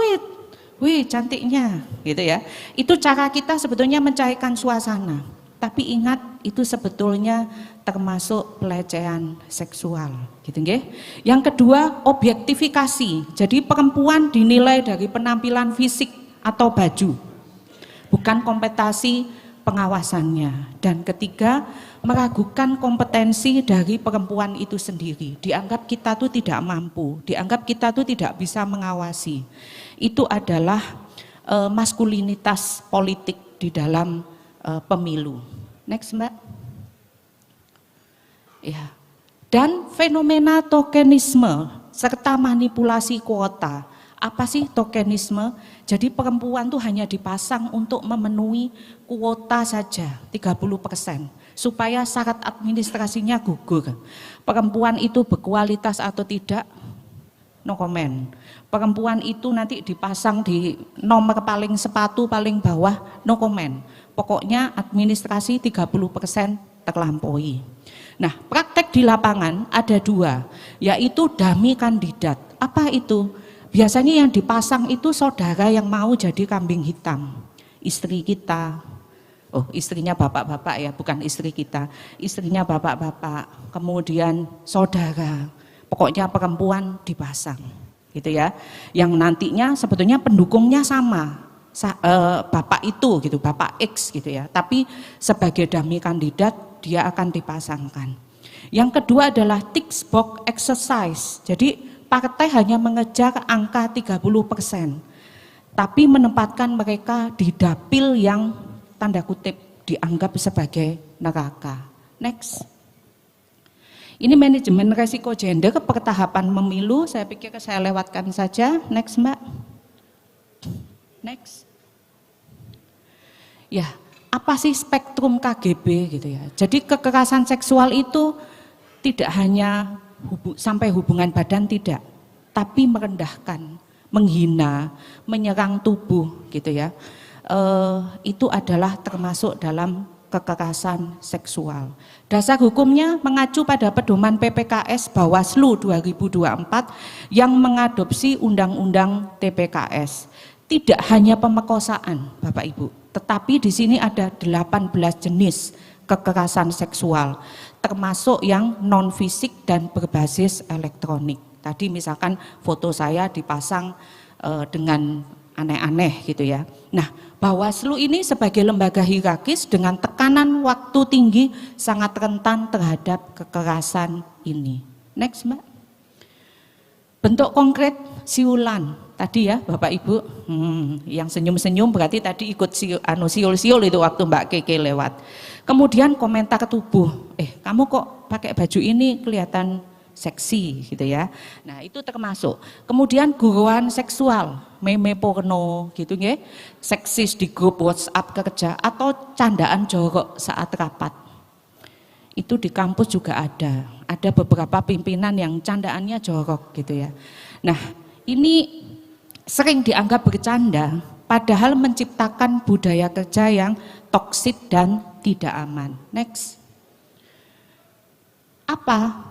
wih cantiknya gitu ya. Itu cara kita sebetulnya mencairkan suasana. Tapi ingat itu sebetulnya termasuk pelecehan seksual, gitu nggih. Yang kedua, objektifikasi. Jadi perempuan dinilai dari penampilan fisik atau baju, bukan kompetensi pengawasannya. Dan ketiga, meragukan kompetensi dari perempuan itu sendiri. Dianggap kita tuh tidak mampu, dianggap kita tuh tidak bisa mengawasi. Itu adalah maskulinitas politik di dalam pemilu. Next Mbak. Ya. Dan fenomena tokenisme serta manipulasi kuota. Apa sih tokenisme? Jadi perempuan tuh hanya dipasang untuk memenuhi kuota saja 30% supaya syarat administrasinya gugur. Perempuan itu berkualitas atau tidak? No comment. Perempuan itu nanti dipasang di nomor paling sepatu paling bawah, no comment. Pokoknya administrasi 30% terlampaui. Nah, praktek di lapangan ada dua, yaitu dummy kandidat. Apa itu? Biasanya yang dipasang itu saudara yang mau jadi kambing hitam. Istri kita, istrinya bapak-bapak ya, bukan istri kita. Istrinya bapak-bapak, kemudian saudara, pokoknya perempuan dipasang. Gitu ya, yang nantinya sebetulnya pendukungnya sama. Bapak itu gitu, Bapak X gitu ya, tapi sebagai dummy kandidat dia akan dipasangkan. Yang kedua adalah tick box exercise. Jadi partai hanya mengejar angka 30%, tapi menempatkan mereka di dapil yang tanda kutip dianggap sebagai neraka. Next. Ini manajemen resiko gender pertahapan pemilu, saya pikir saya lewatkan saja. Next Mbak. Next. Ya, apa sih spektrum KGB gitu ya. Jadi kekerasan seksual itu tidak hanya sampai hubungan badan, tidak, tapi merendahkan, menghina, menyerang tubuh gitu ya. Itu adalah termasuk dalam kekerasan seksual. Dasar hukumnya mengacu pada pedoman PPKS Bawaslu 2024 yang mengadopsi Undang-Undang TPKS. Tidak hanya pemerkosaan, Bapak Ibu, tetapi di sini ada 18 jenis kekerasan seksual, termasuk yang non fisik dan berbasis elektronik. Tadi misalkan foto saya dipasang dengan aneh-aneh gitu ya. Nah, Bawaslu ini sebagai lembaga hierarkis dengan tekanan waktu tinggi sangat rentan terhadap kekerasan ini. Next Mbak. Bentuk konkret siulan. Tadi ya Bapak Ibu, yang senyum-senyum berarti tadi ikut siul-siul itu waktu Mbak Keke lewat. Kemudian komentar tubuh, kamu kok pakai baju ini kelihatan seksi gitu ya. Nah itu termasuk. Kemudian guruan seksual, meme porno gitu ya, seksis di grup WhatsApp kerja atau candaan jorok saat rapat. Itu di kampus juga ada beberapa pimpinan yang candaannya jorok gitu ya. Nah ini sering dianggap bercanda, padahal menciptakan budaya kerja yang toksik dan tidak aman. Next. Apa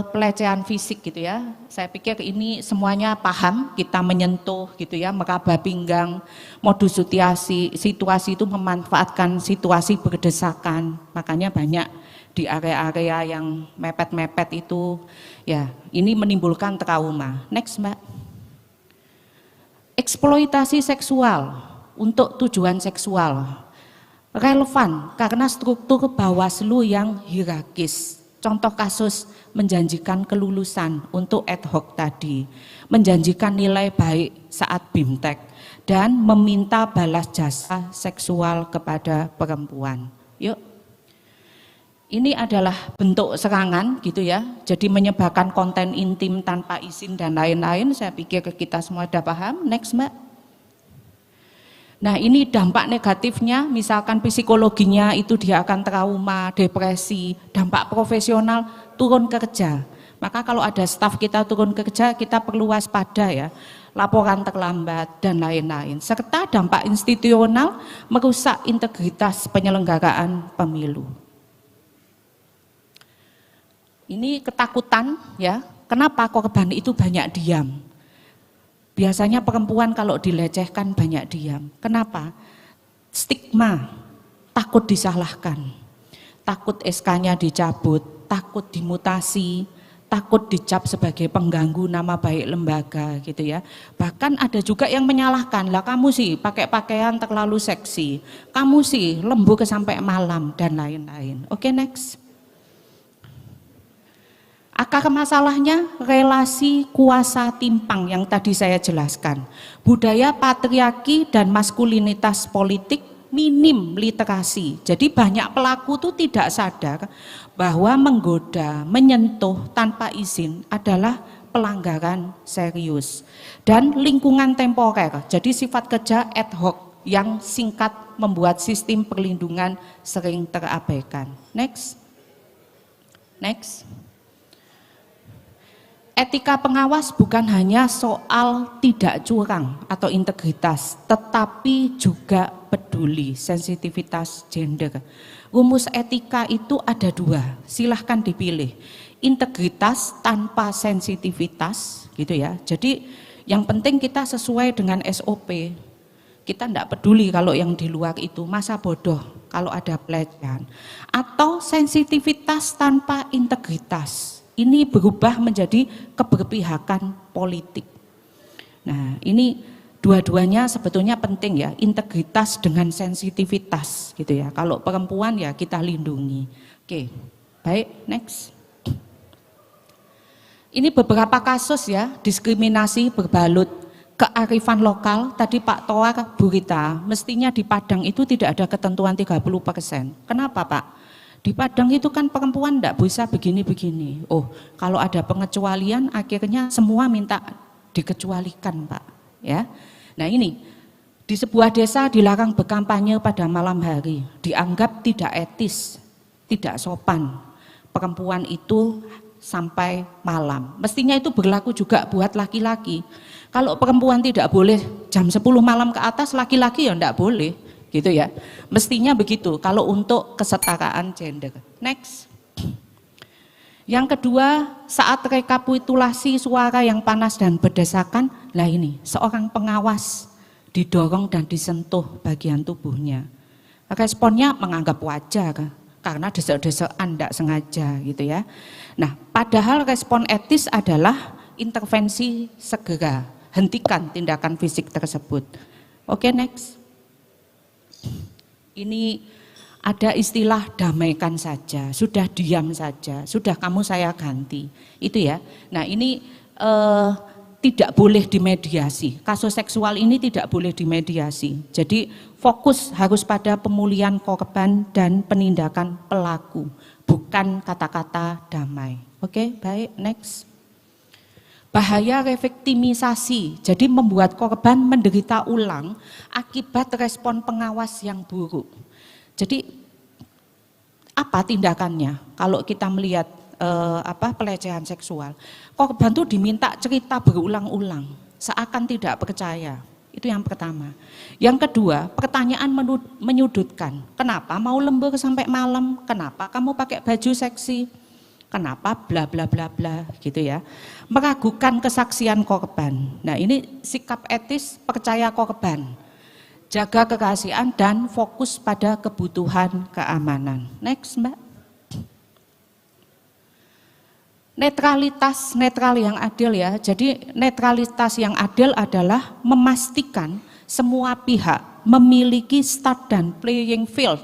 pelecehan fisik gitu ya. Saya pikir ini semuanya paham, kita menyentuh gitu ya, meraba pinggang, modus situasi itu memanfaatkan situasi berdesakan. Makanya banyak di area-area yang mepet-mepet itu ya, ini menimbulkan trauma. Next, Mbak. Eksploitasi seksual untuk tujuan seksual relevan karena struktur Bawaslu yang hierarkis. Contoh kasus menjanjikan kelulusan untuk ad hoc tadi, menjanjikan nilai baik saat BIMTEK, dan meminta balas jasa seksual kepada perempuan. Yuk, ini adalah bentuk serangan gitu ya, jadi menyebarkan konten intim tanpa izin dan lain-lain. Saya pikir kita semua sudah paham. Next, Mbak. Nah, ini dampak negatifnya, misalkan psikologinya itu dia akan trauma, depresi, dampak profesional, turun kerja. Maka kalau ada staf kita turun kerja, kita perlu waspada ya, laporan terlambat dan lain-lain. Serta dampak institusional merusak integritas penyelenggaraan pemilu. Ini ketakutan ya, kenapa korban itu banyak diam? Biasanya perempuan kalau dilecehkan banyak diam. Kenapa? Stigma, takut disalahkan, takut SK-nya dicabut, takut dimutasi, takut dicap sebagai pengganggu nama baik lembaga gitu ya. Bahkan ada juga yang menyalahkan, lah kamu sih pakai pakaian terlalu seksi, kamu sih lembur sampai malam dan lain-lain. Oke, next. Akar masalahnya relasi kuasa timpang yang tadi saya jelaskan. Budaya patriarki dan maskulinitas politik, minim literasi. Jadi banyak pelaku itu tidak sadar bahwa menggoda, menyentuh tanpa izin adalah pelanggaran serius. Dan lingkungan temporer, jadi sifat kerja ad hoc yang singkat membuat sistem perlindungan sering terabaikan. Next. Next. Etika pengawas bukan hanya soal tidak curang atau integritas, tetapi juga peduli, sensitivitas gender. Rumus etika itu ada dua, silahkan dipilih. Integritas tanpa sensitivitas, gitu ya. Jadi yang penting kita sesuai dengan SOP. Kita tidak peduli kalau yang di luar itu, masa bodoh kalau ada pelecehan. Atau sensitivitas tanpa integritas. Ini berubah menjadi keberpihakan politik. Nah, ini dua-duanya sebetulnya penting ya, integritas dengan sensitivitas gitu ya. Kalau perempuan ya kita lindungi. Oke, baik, next. Ini beberapa kasus ya, diskriminasi berbalut kearifan lokal. Tadi Pak Toa, Bu Rita, mestinya di Padang itu tidak ada ketentuan 30%. Kenapa Pak? Di Padang itu kan perempuan enggak bisa begini-begini. Oh, kalau ada pengecualian akhirnya semua minta dikecualikan, Pak. Ya. Nah ini, di sebuah desa dilarang berkampanye pada malam hari. Dianggap tidak etis, tidak sopan. Perempuan itu sampai malam. Mestinya itu berlaku juga buat laki-laki. Kalau perempuan tidak boleh jam 10 malam ke atas, laki-laki ya enggak boleh. Gitu ya, mestinya begitu kalau untuk kesetaraan gender. Next. Yang kedua, saat rekapitulasi suara yang panas dan berdesakan, lah ini seorang pengawas didorong dan disentuh bagian tubuhnya. Responnya menganggap wajar karena desek-desekan tidak sengaja gitu ya. Nah, padahal respon etis adalah intervensi segera, hentikan tindakan fisik tersebut. Oke, next. Ini ada istilah damaikan saja, sudah diam saja, sudah kamu saya ganti, itu ya. Nah ini tidak boleh dimediasi, kasus seksual ini tidak boleh dimediasi. Jadi fokus harus pada pemulihan korban dan penindakan pelaku, bukan kata-kata damai. Oke, baik, next. Bahaya reviktimisasi, jadi membuat korban menderita ulang akibat respon pengawas yang buruk. Jadi apa tindakannya kalau kita melihat pelecehan seksual? Korban itu diminta cerita berulang-ulang, seakan tidak percaya. Itu yang pertama. Yang kedua, pertanyaan menyudutkan. Kenapa mau lembur sampai malam? Kenapa kamu pakai baju seksi? Kenapa? Bla bla bla bla gitu ya. Meragukan kesaksian korban. Nah, ini sikap etis percaya korban. Jaga kerahasiaan dan fokus pada kebutuhan keamanan. Next, Mbak. Netralitas netral yang adil ya. Jadi netralitas yang adil adalah memastikan semua pihak memiliki start dan playing field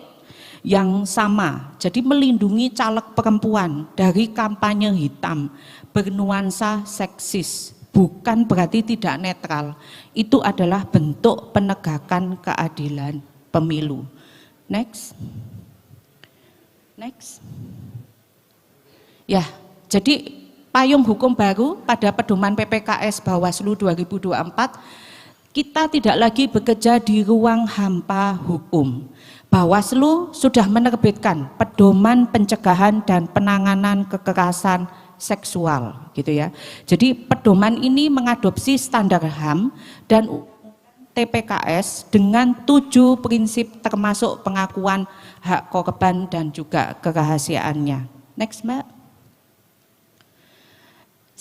yang sama. Jadi melindungi caleg perempuan dari kampanye hitam bernuansa seksis. Bukan berarti tidak netral. Itu adalah bentuk penegakan keadilan pemilu. Next. Next. Ya. Jadi payung hukum baru pada pedoman PPKS Bawaslu 2024, kita tidak lagi bekerja di ruang hampa hukum. Bawaslu sudah menerbitkan pedoman pencegahan dan penanganan kekerasan seksual gitu ya. Jadi pedoman ini mengadopsi standar HAM dan TPKS dengan 7 prinsip termasuk pengakuan hak korban dan juga kerahasiaannya. Next, Mbak.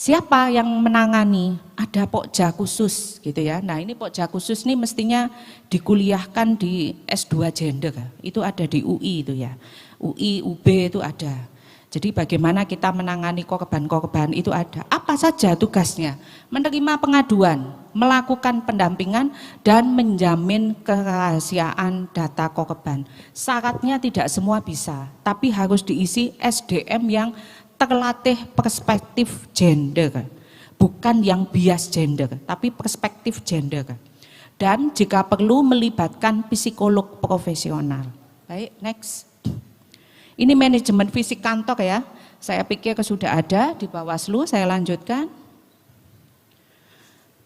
Siapa yang menangani? Ada pokja khusus gitu ya. Nah, ini pokja khusus ini mestinya dikuliahkan di S2 gender. Itu ada di UI itu ya. UI, UB itu ada. Jadi bagaimana kita menangani korban-korban itu ada. Apa saja tugasnya? Menerima pengaduan, melakukan pendampingan dan menjamin kerahasiaan data korban. Syaratnya tidak semua bisa, tapi harus diisi SDM yang terlatih perspektif gender, bukan yang bias gender, tapi perspektif gender. Dan jika perlu melibatkan psikolog profesional. Baik, next. Ini manajemen fisik kantor ya, saya pikir sudah ada di Bawaslu, saya lanjutkan.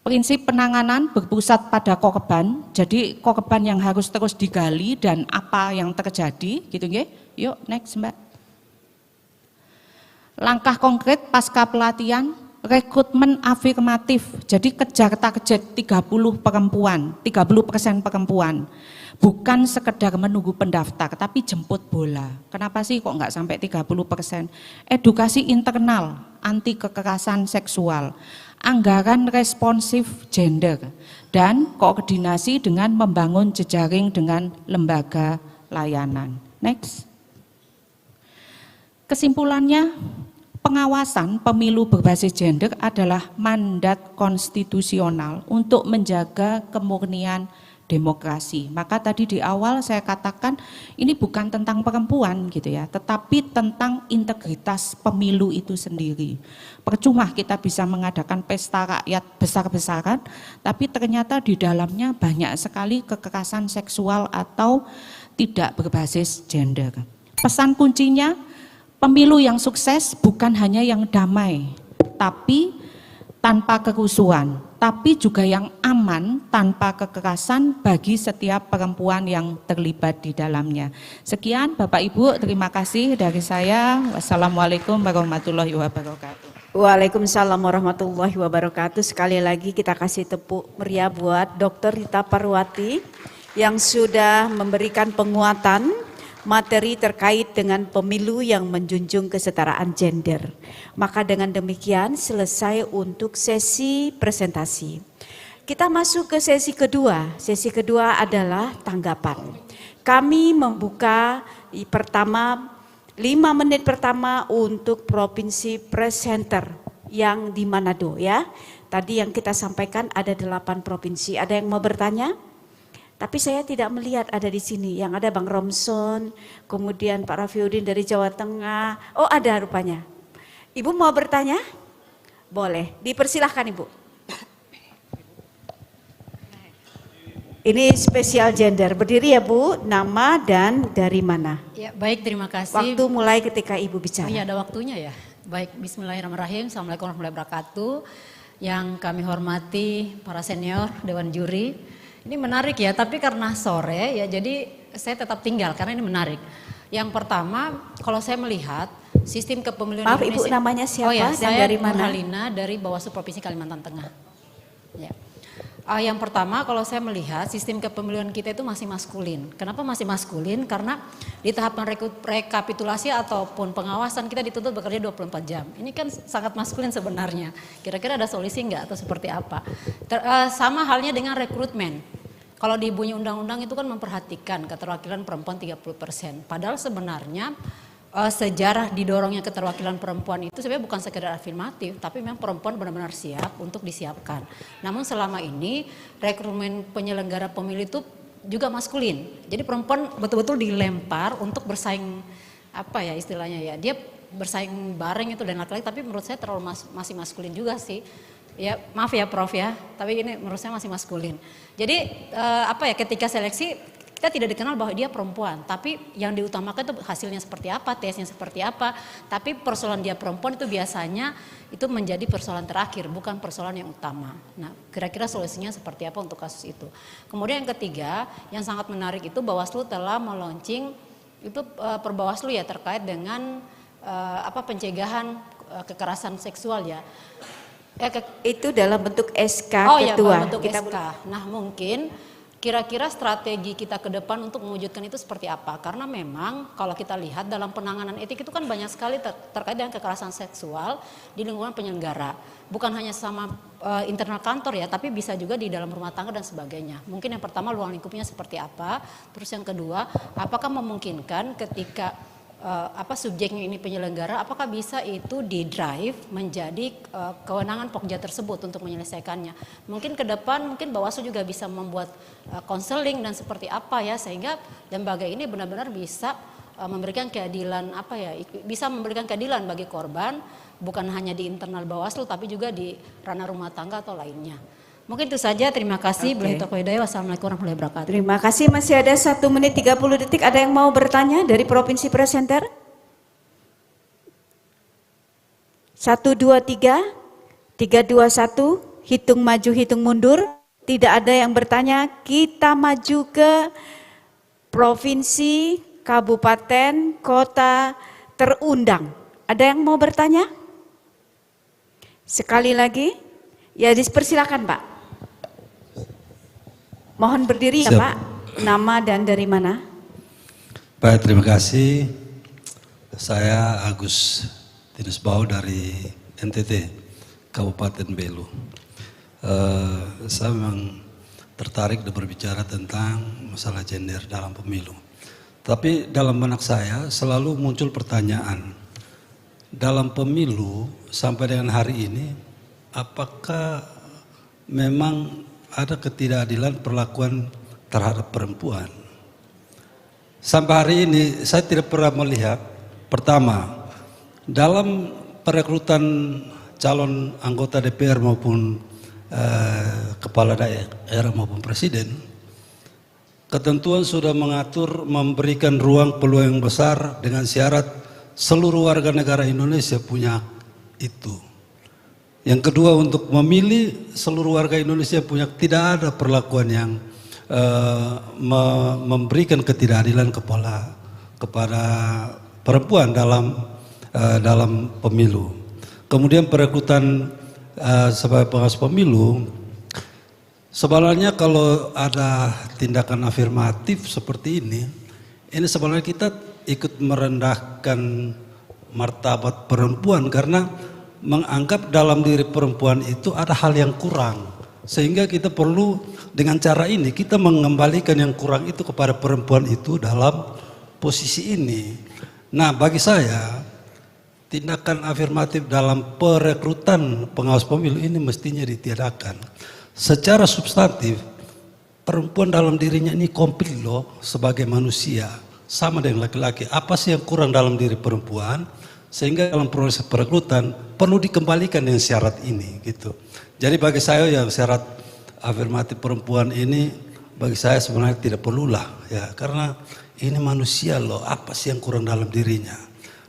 Prinsip penanganan berpusat pada korban, jadi korban yang harus terus digali dan apa yang terjadi, gitu ya. Yuk, next Mbak. Langkah konkret pasca pelatihan, rekrutmen afirmatif, jadi kejar target 30% perempuan, bukan sekedar menunggu pendaftar, tapi jemput bola. Kenapa sih kok nggak sampai 30%? Edukasi internal, anti kekerasan seksual, anggaran responsif gender, dan koordinasi dengan membangun jejaring dengan lembaga layanan. Next. Kesimpulannya, pengawasan pemilu berbasis gender adalah mandat konstitusional untuk menjaga kemurnian demokrasi. Maka tadi di awal saya katakan ini bukan tentang perempuan gitu ya, tetapi tentang integritas pemilu itu sendiri. Percuma kita bisa mengadakan pesta rakyat besar-besaran, tapi ternyata di dalamnya banyak sekali kekerasan seksual atau tidak berbasis gender. Pesan kuncinya, pemilu yang sukses bukan hanya yang damai, tapi tanpa kerusuhan, tapi juga yang aman tanpa kekerasan bagi setiap perempuan yang terlibat di dalamnya. Sekian Bapak Ibu, terima kasih dari saya. Wassalamualaikum warahmatullahi wabarakatuh. Waalaikumsalam warahmatullahi wabarakatuh. Sekali lagi kita kasih tepuk meriah buat Dr. Rita Parwati yang sudah memberikan penguatan materi terkait dengan pemilu yang menjunjung kesetaraan gender. Maka dengan demikian selesai untuk sesi presentasi. Kita masuk ke sesi kedua. Sesi kedua adalah tanggapan. Kami membuka 5 menit pertama untuk Provinsi Press Center yang di Manado ya. Tadi yang kita sampaikan ada 8 provinsi. Ada yang mau bertanya? Tapi saya tidak melihat ada di sini. Yang ada Bang Romson, kemudian Pak Rafiuddin dari Jawa Tengah. Oh ada rupanya. Ibu mau bertanya? Boleh, dipersilahkan Ibu. Ini spesial gender. Berdiri ya Bu, nama dan dari mana? Ya, baik, terima kasih. Waktu mulai ketika Ibu bicara. Oh iya, ada waktunya ya. Baik, bismillahirrahmanirrahim. Assalamualaikum warahmatullahi wabarakatuh. Yang kami hormati para senior Dewan Juri. Ini menarik ya, tapi karena sore ya jadi saya tetap tinggal karena ini menarik. Yang pertama, kalau saya melihat sistem kepemiluan Maaf Indonesia. Ibu, namanya siapa oh ya, dan saya dari mana? Nurhalina dari Bawaslu Provinsi Kalimantan Tengah. Ya. Yang pertama, kalau saya melihat sistem kepemiluan kita itu masih maskulin. Kenapa masih maskulin? Karena di tahapan rekapitulasi ataupun pengawasan kita dituntut bekerja 24 jam. Ini kan sangat maskulin sebenarnya. Kira-kira ada solusi nggak atau seperti apa? Sama halnya dengan rekrutmen. Kalau di bunyi undang-undang itu kan memperhatikan keterwakilan perempuan 30%. Padahal sebenarnya sejarah didorongnya keterwakilan perempuan itu sebenarnya bukan sekedar afirmatif, tapi memang perempuan benar-benar siap untuk disiapkan. Namun selama ini rekrutmen penyelenggara pemilu itu juga maskulin. Jadi perempuan betul-betul dilempar untuk bersaing, apa ya istilahnya ya, dia bersaing bareng itu dan laki-laki, tapi menurut saya terlalu masih maskulin juga sih. Ya maaf ya Prof ya, tapi ini menurut saya masih maskulin. Jadi ketika seleksi kita tidak dikenal bahwa dia perempuan, tapi yang diutamakan itu hasilnya seperti apa, tesnya seperti apa. Tapi persoalan dia perempuan itu biasanya itu menjadi persoalan terakhir, bukan persoalan yang utama. Nah, kira-kira solusinya seperti apa untuk kasus itu. Kemudian yang ketiga, yang sangat menarik itu Bawaslu telah meluncing itu Perbawaslu ya terkait dengan pencegahan kekerasan seksual ya. Itu dalam bentuk SK Ketua. ya, dalam bentuk SK. Nah, mungkin kira-kira strategi kita ke depan untuk mewujudkan itu seperti apa? Karena memang kalau kita lihat dalam penanganan etik itu kan banyak sekali terkait dengan kekerasan seksual di lingkungan penyelenggara. Bukan hanya sama internal kantor ya, tapi bisa juga di dalam rumah tangga dan sebagainya. Mungkin yang pertama ruang lingkupnya seperti apa? Terus yang kedua, apakah memungkinkan ketika subjeknya ini penyelenggara, apakah bisa itu di drive menjadi kewenangan Pokja tersebut untuk menyelesaikannya. Mungkin ke depan mungkin Bawaslu juga bisa membuat konseling dan seperti apa ya, sehingga lembaga ini benar-benar bisa memberikan keadilan bisa memberikan keadilan bagi korban, bukan hanya di internal Bawaslu tapi juga di ranah rumah tangga atau lainnya. Mungkin itu saja, terima kasih. Wassalamualaikum warahmatullahi wabarakatuh. Terima kasih, masih ada 1 menit 30 detik. Ada yang mau bertanya dari Provinsi Presenter? 1, 2, 3, 3, 2, 1, hitung maju, hitung mundur. Tidak ada yang bertanya, kita maju ke provinsi, kabupaten, kota terundang. Ada yang mau bertanya? Sekali lagi, ya dipersilakan Pak. Mohon berdiri ya Pak, nama dan dari mana? Baik, terima kasih. Saya Agus Tinusbau dari NTT, Kabupaten Belu. Saya memang tertarik dan berbicara tentang masalah gender dalam pemilu. Tapi dalam benak saya selalu muncul pertanyaan, dalam pemilu sampai dengan hari ini, apakah memang ada ketidakadilan perlakuan terhadap perempuan? Sampai hari ini saya tidak pernah melihat, pertama, dalam perekrutan calon anggota DPR maupun kepala daerah maupun presiden, ketentuan sudah mengatur memberikan ruang peluang yang besar dengan syarat seluruh warga negara Indonesia punya itu. Yang kedua, untuk memilih seluruh warga Indonesia punya, tidak ada perlakuan yang memberikan ketidakadilan kepada perempuan dalam pemilu. Kemudian perekrutan sebagai pengawas pemilu, sebenarnya kalau ada tindakan afirmatif seperti ini sebenarnya kita ikut merendahkan martabat perempuan, karena menganggap dalam diri perempuan itu ada hal yang kurang, sehingga kita perlu dengan cara ini kita mengembalikan yang kurang itu kepada perempuan itu dalam posisi ini. Nah, bagi saya tindakan afirmatif dalam perekrutan pengawas pemilu ini mestinya ditiadakan. Secara substantif perempuan dalam dirinya ini komplit loh sebagai manusia, sama dengan laki-laki. Apa sih yang kurang dalam diri perempuan? Sehingga dalam proses perekrutan perlu dikembalikan dengan syarat ini gitu. Jadi bagi saya yang syarat afirmatif perempuan ini bagi saya sebenarnya tidak perlulah ya, karena ini manusia loh, apa sih yang kurang dalam dirinya.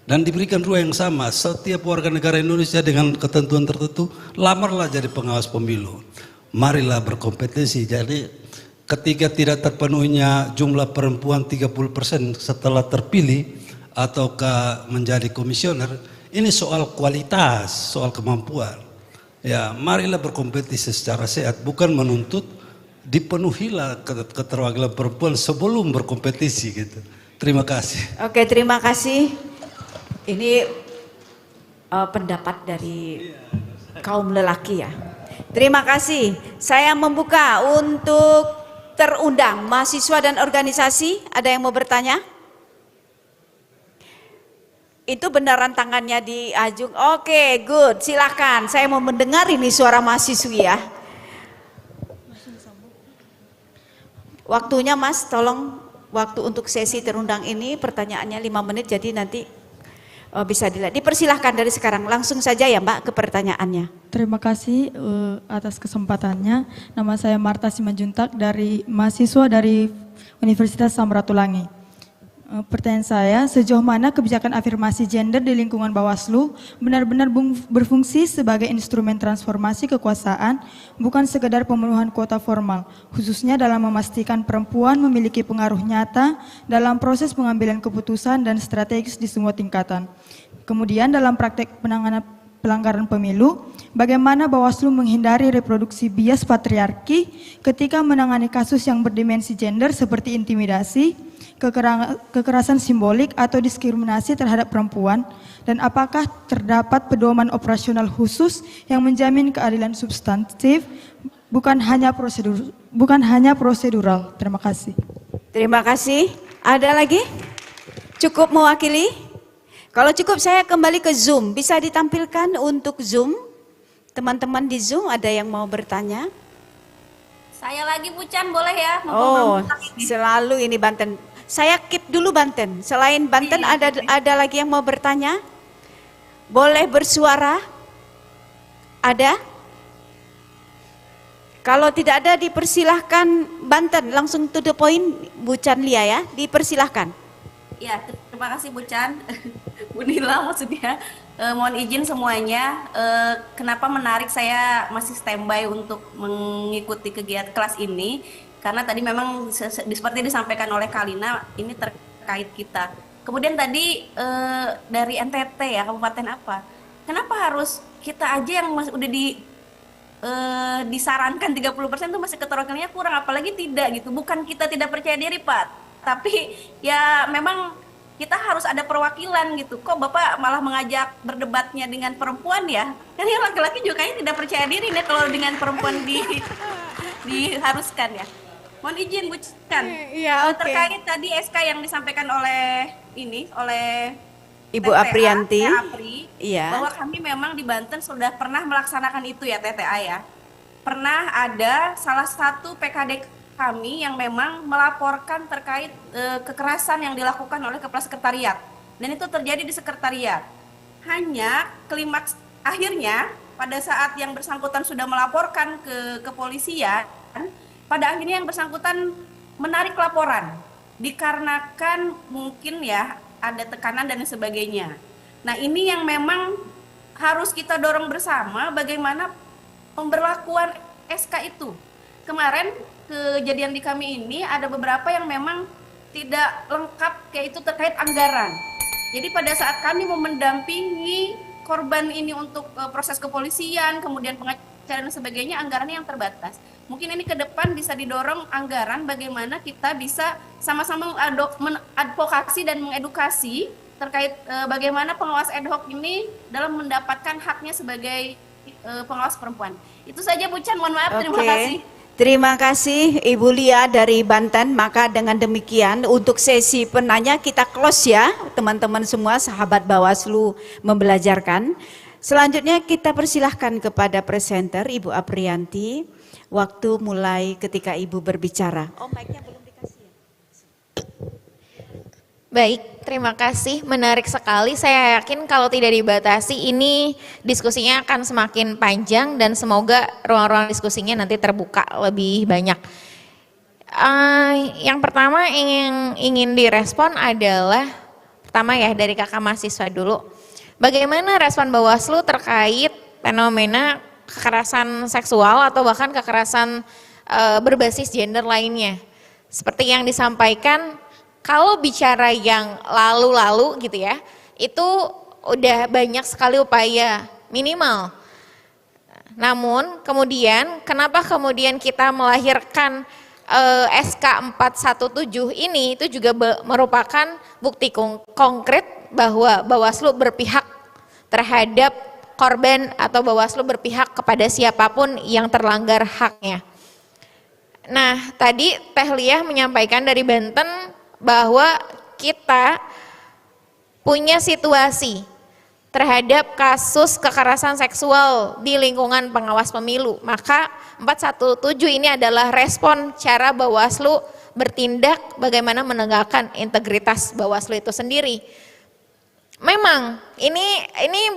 Dan diberikan ruang yang sama, setiap warga negara Indonesia dengan ketentuan tertentu lamarlah jadi pengawas pemilu. Marilah berkompetensi. Jadi ketika tidak terpenuhinya jumlah perempuan 30% setelah terpilih ataukah menjadi komisioner, ini soal kualitas, soal kemampuan. Ya, marilah berkompetisi secara sehat, bukan menuntut dipenuhilah keterwakilan perempuan sebelum berkompetisi gitu. Terima kasih. Oke, terima kasih. Ini pendapat dari kaum lelaki ya. Terima kasih. Saya membuka untuk terundang mahasiswa dan organisasi. Ada yang mau bertanya? Itu beneran tangannya diajung. Oke, good. Silakan. Saya mau mendengar ini suara mahasiswi ya. Waktunya Mas, tolong waktu untuk sesi terundang ini pertanyaannya 5 menit, jadi nanti bisa dilihat. Dipersilahkan dari sekarang, langsung saja ya Mbak ke pertanyaannya. Terima kasih atas kesempatannya. Nama saya Marta Simanjuntak dari mahasiswa dari Universitas Samratulangi. Pertanyaan saya, sejauh mana kebijakan afirmasi gender di lingkungan Bawaslu benar-benar berfungsi sebagai instrumen transformasi kekuasaan, bukan sekedar pemenuhan kuota formal, khususnya dalam memastikan perempuan memiliki pengaruh nyata dalam proses pengambilan keputusan dan strategis di semua tingkatan. Kemudian dalam praktek penanganan pelanggaran pemilu, bagaimana Bawaslu menghindari reproduksi bias patriarki ketika menangani kasus yang berdimensi gender seperti intimidasi, kekerasan simbolik atau diskriminasi terhadap perempuan, dan apakah terdapat pedoman operasional khusus yang menjamin keadilan substantif bukan hanya prosedural. Terima kasih. Terima kasih. Ada lagi? Cukup mewakili? Kalau cukup saya kembali ke Zoom. Bisa ditampilkan untuk Zoom? Teman-teman di Zoom ada yang mau bertanya? Saya lagi Bu Chan, boleh ya? Oh, selalu ini Banten. Saya keep dulu Banten. Selain Banten ada lagi yang mau bertanya? Boleh bersuara? Ada? Kalau tidak ada dipersilahkan Banten, langsung to the point Bu Chan Lia ya, dipersilahkan. Ya, terima kasih Bu Chan. Bu Nila maksudnya. Mohon izin semuanya, kenapa menarik saya masih standby untuk mengikuti kegiatan kelas ini, karena tadi memang seperti disampaikan oleh Kalina, ini terkait kita. Kemudian tadi dari NTT ya, kabupaten apa, kenapa harus kita aja yang masih udah disarankan 30% itu masih keterwakilannya kurang, apalagi tidak gitu. Bukan kita tidak percaya diri Pak, tapi ya memang kita harus ada perwakilan gitu. Kok Bapak malah mengajak berdebatnya dengan perempuan ya? Kan yang laki-laki juga kayaknya tidak percaya diri nih kalau dengan perempuan diharuskan ya. Mohon izin Bu Chan. Iya, oke. Terkait tadi SK yang disampaikan oleh Ibu Aprianti, iya, bahwa kami memang di Banten sudah pernah melaksanakan itu ya TTA ya. Pernah ada salah satu PKD kami yang memang melaporkan terkait kekerasan yang dilakukan oleh Kepala Sekretariat, dan itu terjadi di sekretariat. Hanya klimaks akhirnya pada saat yang bersangkutan sudah melaporkan ke kepolisian, pada akhirnya yang bersangkutan menarik laporan dikarenakan mungkin ya ada tekanan dan sebagainya. Nah, ini yang memang harus kita dorong bersama, bagaimana pemberlakuan SK itu. Kemarin kejadian di kami ini ada beberapa yang memang tidak lengkap, kayak itu terkait anggaran. Jadi pada saat kami mau mendampingi korban ini untuk proses kepolisian, kemudian pengacara dan sebagainya, anggarannya yang terbatas. Mungkin ini ke depan bisa didorong anggaran bagaimana kita bisa sama-sama mengadvokasi dan mengedukasi terkait bagaimana pengawas ad hoc ini dalam mendapatkan haknya sebagai pengawas perempuan. Itu saja Bu Chan, mohon maaf, terima kasih. Terima kasih Ibu Lia dari Banten. Maka dengan demikian untuk sesi penanya kita close ya teman-teman semua, sahabat Bawaslu membelajarkan. Selanjutnya kita persilahkan kepada presenter Ibu Aprianti. Waktu mulai ketika Ibu berbicara. Oh, mic-nya belum dikasih ya? Baik, terima kasih. Menarik sekali. Saya yakin kalau tidak dibatasi ini diskusinya akan semakin panjang dan semoga ruang-ruang diskusinya nanti terbuka lebih banyak. Yang pertama ingin direspon adalah, pertama ya dari kakak mahasiswa dulu. Bagaimana respon Bawaslu terkait fenomena kekerasan seksual atau bahkan kekerasan berbasis gender lainnya? Seperti yang disampaikan, kalau bicara yang lalu-lalu gitu ya, itu udah banyak sekali upaya minimal Namun kemudian kenapa kemudian kita melahirkan SK 417 ini, itu juga merupakan bukti konkret bahwa Bawaslu berpihak terhadap korban atau Bawaslu berpihak kepada siapapun yang terlanggar haknya. Nah, tadi Teh Liah menyampaikan dari Banten bahwa kita punya situasi terhadap kasus kekerasan seksual di lingkungan pengawas pemilu. Maka 417 ini adalah respon cara Bawaslu bertindak bagaimana menegakkan integritas Bawaslu itu sendiri. Memang ini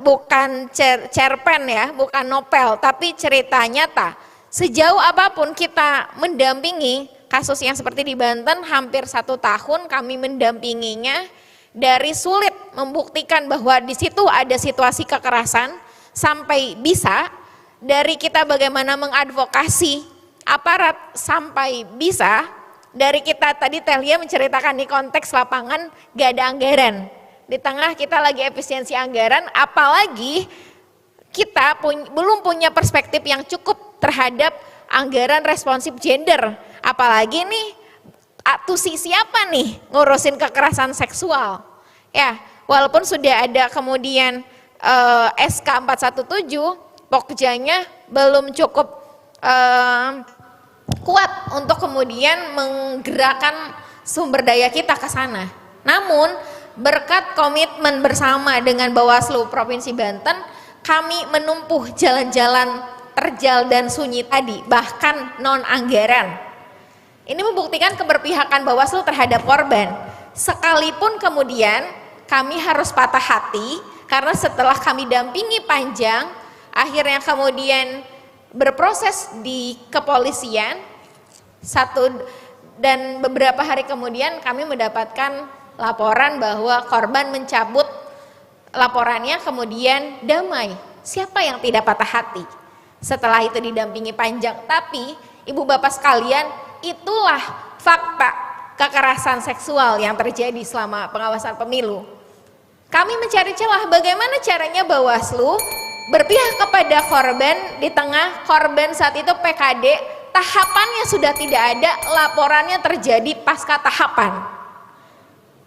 bukan cerpen ya, bukan novel, tapi cerita nyata. Sejauh apapun kita mendampingi kasus yang seperti di Banten, hampir 1 tahun kami mendampinginya, dari sulit membuktikan bahwa di situ ada situasi kekerasan sampai bisa, dari kita bagaimana mengadvokasi aparat sampai bisa, dari kita tadi Teh Liah menceritakan di konteks lapangan gak ada anggaran. Di tengah kita lagi efisiensi anggaran, apalagi kita belum punya perspektif yang cukup terhadap anggaran responsif gender. Apalagi nih, siapa nih ngurusin kekerasan seksual? Ya, walaupun sudah ada kemudian SK 417, Pokjanya belum cukup kuat untuk kemudian menggerakkan sumber daya kita ke sana. Namun berkat komitmen bersama dengan Bawaslu Provinsi Banten, kami menumpuh jalan-jalan terjal dan sunyi tadi, bahkan non anggaran. Ini membuktikan keberpihakan Bawaslu terhadap korban. Sekalipun kemudian kami harus patah hati karena setelah kami dampingi panjang, akhirnya kemudian berproses di kepolisian dan beberapa hari kemudian kami mendapatkan laporan bahwa korban mencabut laporannya, kemudian damai. Siapa yang tidak patah hati? Setelah itu didampingi panjang, tapi ibu bapak sekalian, itulah fakta kekerasan seksual yang terjadi selama pengawasan pemilu. Kami mencari celah bagaimana caranya Bawaslu berpihak kepada korban di tengah korban saat itu PKD, tahapannya sudah tidak ada, laporannya terjadi pasca tahapan.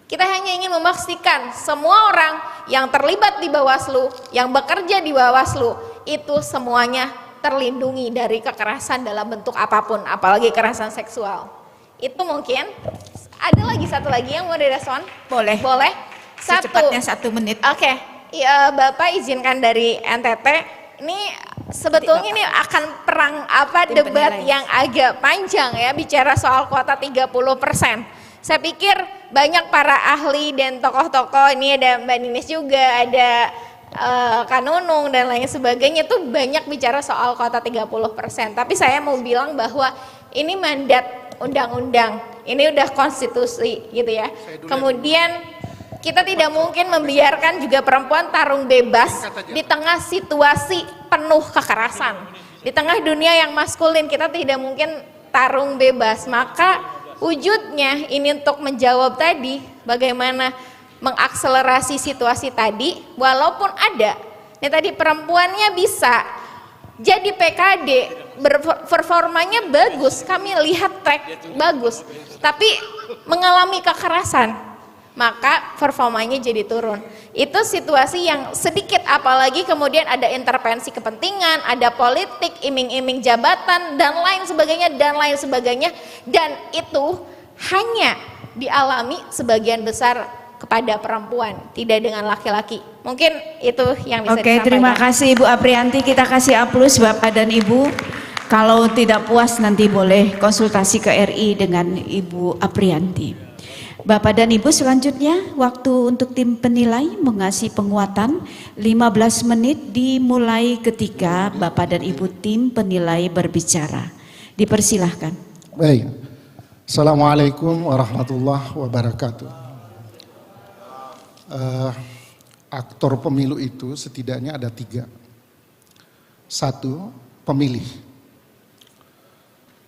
Kita hanya ingin memastikan semua orang yang terlibat di Bawaslu, yang bekerja di Bawaslu, itu semuanya terlindungi dari kekerasan dalam bentuk apapun, apalagi kekerasan seksual. Itu mungkin. Ada lagi satu lagi yang mau direspon? Boleh. Boleh? Secepatnya 1 menit. Oke. Ya, Bapak izinkan dari NTT, ini sebetulnya ini akan perang debat yang agak panjang ya, bicara soal kuota 30%. Saya pikir banyak para ahli dan tokoh-tokoh, ini ada Mbak Ninis juga, ada Kak Nunung dan lain sebagainya, tuh banyak bicara soal kuota 30%. Tapi saya mau bilang bahwa ini mandat undang-undang, ini udah konstitusi gitu ya. Kemudian kita tidak mungkin membiarkan juga perempuan tarung bebas di tengah situasi penuh kekerasan. Di tengah dunia yang maskulin kita tidak mungkin tarung bebas. Maka wujudnya ini untuk menjawab tadi bagaimana mengakselerasi situasi tadi, walaupun ada, ini tadi perempuannya bisa jadi PKD, performanya bagus, kami lihat track bagus, tapi mengalami kekerasan, maka performanya jadi turun. Itu situasi yang sedikit, apalagi kemudian ada intervensi kepentingan, ada politik, iming-iming jabatan, dan lain sebagainya, dan itu hanya dialami sebagian besar kepada perempuan, tidak dengan laki-laki. Mungkin itu yang bisa disampaikan. Terima kasih Ibu Aprianti, kita kasih aplaus Bapak dan Ibu. Kalau tidak puas nanti boleh konsultasi ke RI dengan Ibu Aprianti. Bapak dan Ibu, selanjutnya waktu untuk tim penilai mengasih penguatan 15 menit dimulai ketika Bapak dan Ibu tim penilai berbicara. Dipersilahkan. Baik. Assalamualaikum warahmatullahi wabarakatuh. Aktor pemilu itu setidaknya ada 3. 1, pemilih.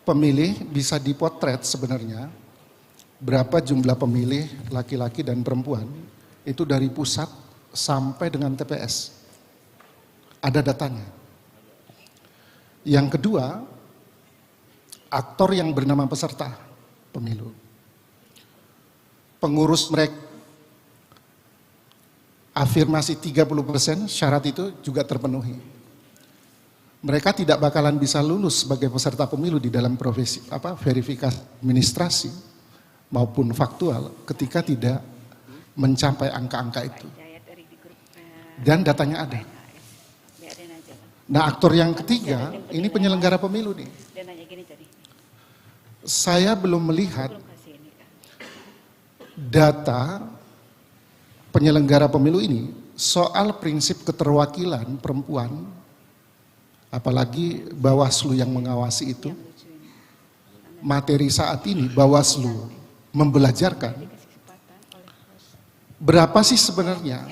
Pemilih bisa dipotret sebenarnya berapa jumlah pemilih laki-laki dan perempuan itu dari pusat sampai dengan TPS. Ada datanya. Yang kedua, aktor yang bernama peserta pemilu. Pengurus mereka afirmasi 30% syarat itu juga terpenuhi. Mereka tidak bakalan bisa lulus sebagai peserta pemilu di dalam verifikasi administrasi maupun faktual ketika tidak mencapai angka-angka itu. Dan datanya ada. Nah, aktor yang ketiga, ini penyelenggara pemilu nih. Saya belum melihat data penyelenggara pemilu ini soal prinsip keterwakilan perempuan, apalagi Bawaslu yang mengawasi itu. Materi saat ini Bawaslu membelajarkan berapa sih sebenarnya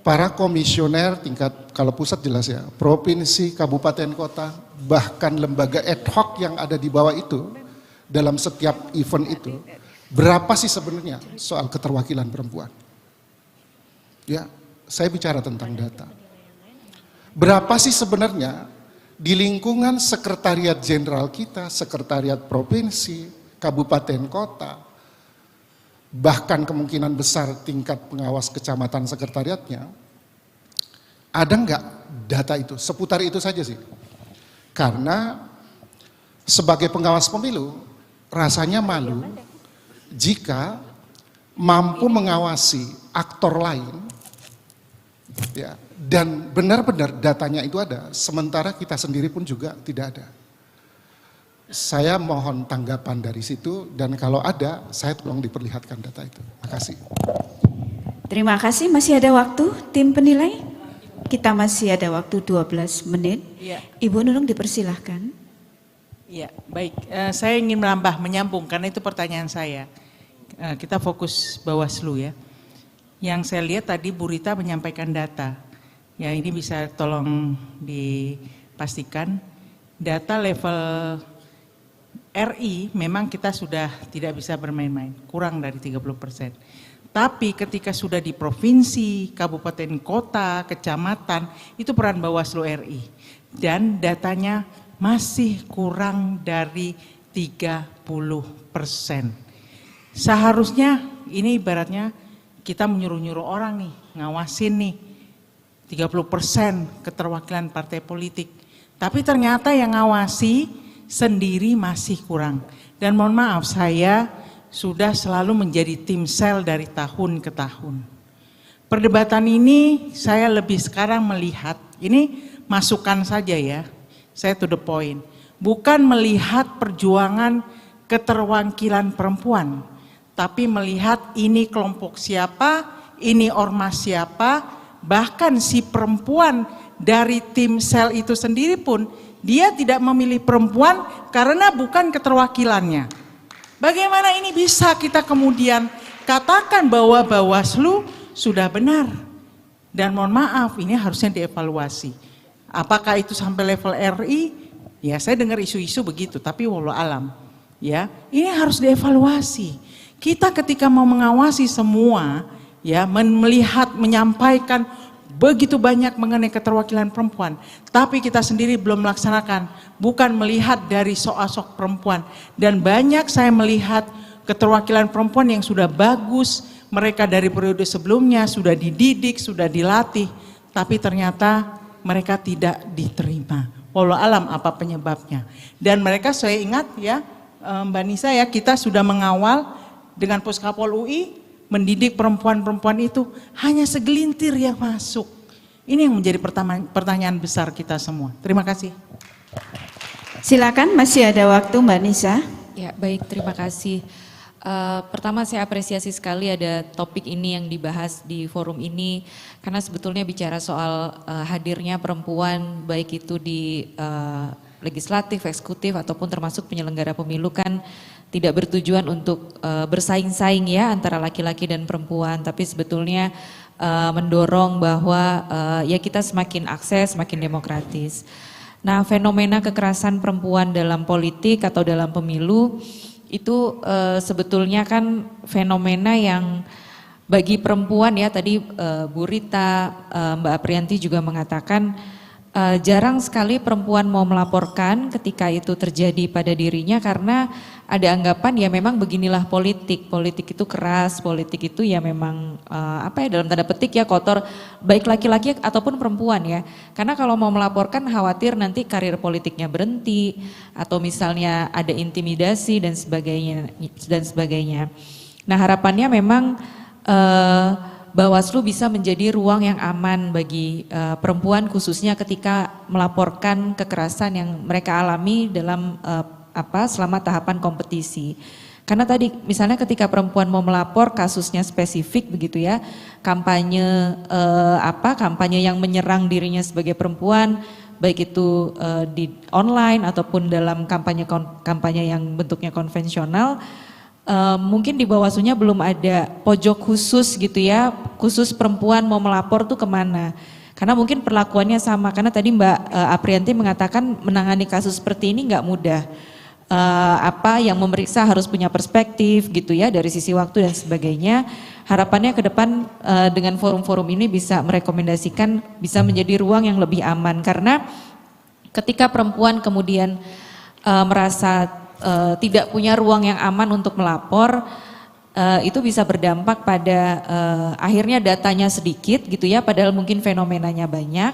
para komisioner tingkat, kalau pusat jelas ya, provinsi, kabupaten, kota, bahkan lembaga ad hoc yang ada di bawah itu dalam setiap event itu, berapa sih sebenarnya soal keterwakilan perempuan? Ya, saya bicara tentang data. Berapa sih sebenarnya di lingkungan sekretariat jenderal kita, sekretariat provinsi, kabupaten, kota, bahkan kemungkinan besar tingkat pengawas kecamatan sekretariatnya, ada nggak data itu? Seputar itu saja sih. Karena sebagai pengawas pemilu, rasanya malu jika mampu mengawasi aktor lain, ya, dan benar-benar datanya itu ada, sementara kita sendiri pun juga tidak ada. Saya mohon tanggapan dari situ, dan kalau ada, saya tolong diperlihatkan data itu. Terima kasih. Terima kasih, masih ada waktu tim penilai? Kita masih ada waktu 12 menit. Ya. Ibu Nunung dipersilahkan. Ya, baik. Saya ingin menambah, menyambung, karena itu pertanyaan saya. Kita fokus Bawaslu ya. Yang saya lihat tadi Bu Rita menyampaikan data. Ya, ini bisa tolong dipastikan. Data level RI memang kita sudah tidak bisa bermain-main, kurang dari 30%. Tapi ketika sudah di provinsi, kabupaten, kota, kecamatan, itu peran Bawaslu RI. Dan datanya masih kurang dari 30%. Seharusnya ini ibaratnya kita menyuruh-nyuruh orang nih, ngawasin nih 30% keterwakilan partai politik. Tapi ternyata yang ngawasi sendiri masih kurang. Dan mohon maaf, saya sudah selalu menjadi tim sel dari tahun ke tahun. Perdebatan ini saya lebih sekarang melihat, ini masukan saja ya, saya to the point. Bukan melihat perjuangan keterwakilan perempuan, tapi melihat ini kelompok siapa, ini ormas siapa, bahkan si perempuan dari tim sel itu sendiri pun dia tidak memilih perempuan karena bukan keterwakilannya. Bagaimana ini bisa kita kemudian katakan bahwa Bawaslu sudah benar? Dan mohon maaf, ini harusnya dievaluasi. Apakah itu sampai level RI? Ya, saya dengar isu-isu begitu, tapi wallahu alam. Ya, ini harus dievaluasi. Kita ketika mau mengawasi semua, ya, melihat, menyampaikan begitu banyak mengenai keterwakilan perempuan, tapi kita sendiri belum melaksanakan, bukan melihat dari sosok perempuan. Dan banyak saya melihat keterwakilan perempuan yang sudah bagus, mereka dari periode sebelumnya sudah dididik, sudah dilatih, tapi ternyata mereka tidak diterima. Wallahu alam apa penyebabnya. Dan mereka, saya ingat ya Mbak Nisa ya, kita sudah mengawal dengan Puskapol UI, mendidik perempuan-perempuan itu hanya segelintir yang masuk. Ini yang menjadi pertanyaan besar kita semua. Terima kasih. Silakan, masih ada waktu Mbak Nisa. Ya, baik, terima kasih. Pertama saya apresiasi sekali ada topik ini yang dibahas di forum ini, karena sebetulnya bicara soal hadirnya perempuan baik itu di legislatif, eksekutif ataupun termasuk penyelenggara pemilu kan tidak bertujuan untuk bersaing-saing ya antara laki-laki dan perempuan, tapi sebetulnya mendorong bahwa ya kita semakin akses, semakin demokratis. Nah, fenomena kekerasan perempuan dalam politik atau dalam pemilu itu sebetulnya kan fenomena yang bagi perempuan ya, tadi Bu Rita, Mbak Aprianti juga mengatakan jarang sekali perempuan mau melaporkan ketika itu terjadi pada dirinya karena ada anggapan ya memang beginilah politik itu keras, politik itu ya memang dalam tanda petik ya kotor, baik laki-laki ataupun perempuan ya. Karena kalau mau melaporkan khawatir nanti karir politiknya berhenti atau misalnya ada intimidasi dan sebagainya. Nah harapannya memang Bawaslu bisa menjadi ruang yang aman bagi perempuan khususnya ketika melaporkan kekerasan yang mereka alami dalam selama tahapan kompetisi. Karena tadi misalnya ketika perempuan mau melapor kasusnya spesifik begitu ya, kampanye yang menyerang dirinya sebagai perempuan, baik itu di online ataupun dalam kampanye yang bentuknya konvensional. Mungkin di Bawaslunya belum ada pojok khusus gitu ya, khusus perempuan mau melapor tuh kemana. Karena mungkin perlakuannya sama, karena tadi Mbak Aprianti mengatakan menangani kasus seperti ini nggak mudah. Yang memeriksa harus punya perspektif gitu ya dari sisi waktu dan sebagainya. Harapannya ke depan dengan forum-forum ini bisa merekomendasikan bisa menjadi ruang yang lebih aman. Karena ketika perempuan kemudian merasa tidak punya ruang yang aman untuk melapor, itu bisa berdampak pada akhirnya datanya sedikit gitu ya, padahal mungkin fenomenanya banyak.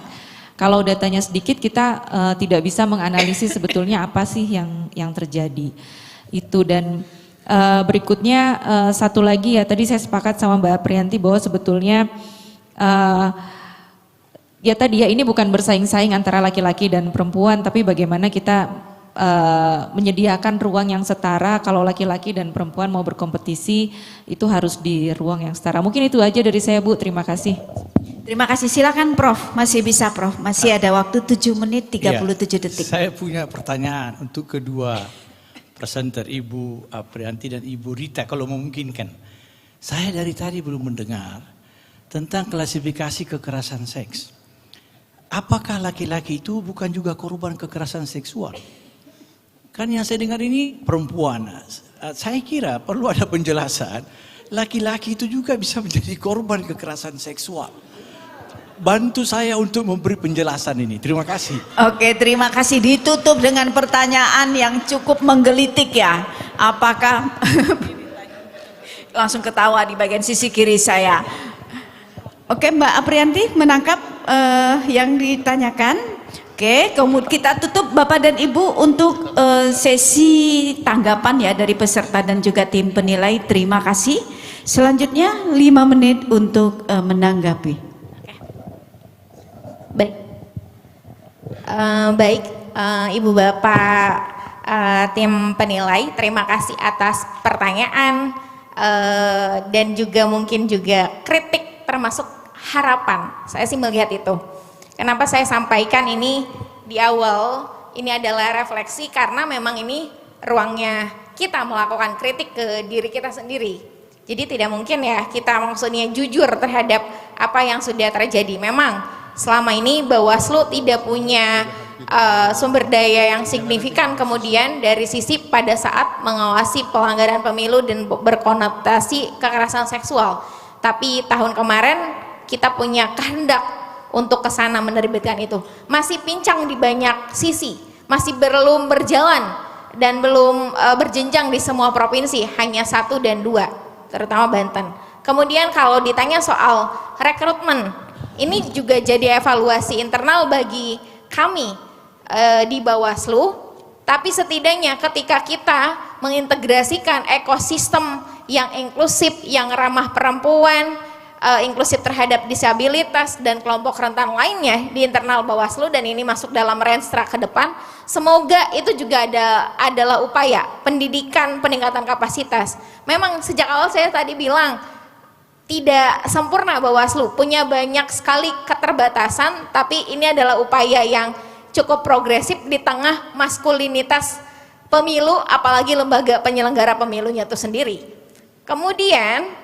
Kalau datanya sedikit kita tidak bisa menganalisis sebetulnya apa sih yang terjadi. Itu dan berikutnya satu lagi ya, tadi saya sepakat sama Mbak Aprianti bahwa sebetulnya ya tadi ya ini bukan bersaing-saing antara laki-laki dan perempuan, tapi bagaimana kita menyediakan ruang yang setara. Kalau laki-laki dan perempuan mau berkompetisi itu harus di ruang yang setara. Mungkin itu aja dari saya Bu, terima kasih. Terima kasih, silakan Prof, masih bisa Prof, masih ada waktu 7 menit 37 detik. Saya punya pertanyaan untuk kedua presenter Ibu Aprianti dan Ibu Rita kalau memungkinkan. Saya dari tadi belum mendengar tentang klasifikasi kekerasan seks. Apakah laki-laki itu bukan juga korban kekerasan seksual? Kan yang saya dengar ini perempuan. Saya kira perlu ada penjelasan. Laki-laki itu juga bisa menjadi korban kekerasan seksual. Bantu saya untuk memberi penjelasan ini. Terima kasih. Oke, terima kasih. Ditutup dengan pertanyaan yang cukup menggelitik ya. Apakah langsung ketawa di bagian sisi kiri saya. Oke, Mbak Aprianti menangkap yang ditanyakan. Oke, kemudian kita tutup Bapak dan Ibu untuk sesi tanggapan ya dari peserta dan juga tim penilai. Terima kasih. Selanjutnya 5 menit untuk menanggapi. Baik, Ibu Bapak tim penilai, terima kasih atas pertanyaan dan juga mungkin juga kritik termasuk harapan. Saya sih melihat itu. Kenapa saya sampaikan ini di awal, ini adalah refleksi karena memang ini ruangnya kita melakukan kritik ke diri kita sendiri. Jadi tidak mungkin ya kita maksudnya jujur terhadap apa yang sudah terjadi. Memang selama ini Bawaslu tidak punya sumber daya yang signifikan kemudian dari sisi pada saat mengawasi pelanggaran pemilu dan berkonotasi kekerasan seksual. Tapi tahun kemarin kita punya kehendak untuk kesana menerbitkan itu. Masih pincang di banyak sisi, masih belum berjalan dan belum berjenjang di semua provinsi, hanya 1 dan 2, terutama Banten. Kemudian kalau ditanya soal rekrutmen, ini juga jadi evaluasi internal bagi kami di Bawaslu, tapi setidaknya ketika kita mengintegrasikan ekosistem yang inklusif, yang ramah perempuan, inklusif terhadap disabilitas dan kelompok rentan lainnya di internal Bawaslu, dan ini masuk dalam renstra ke depan, semoga itu juga adalah upaya pendidikan, peningkatan kapasitas. Memang sejak awal saya tadi bilang tidak sempurna Bawaslu, punya banyak sekali keterbatasan, tapi ini adalah upaya yang cukup progresif di tengah maskulinitas pemilu, apalagi lembaga penyelenggara pemilunya itu sendiri. Kemudian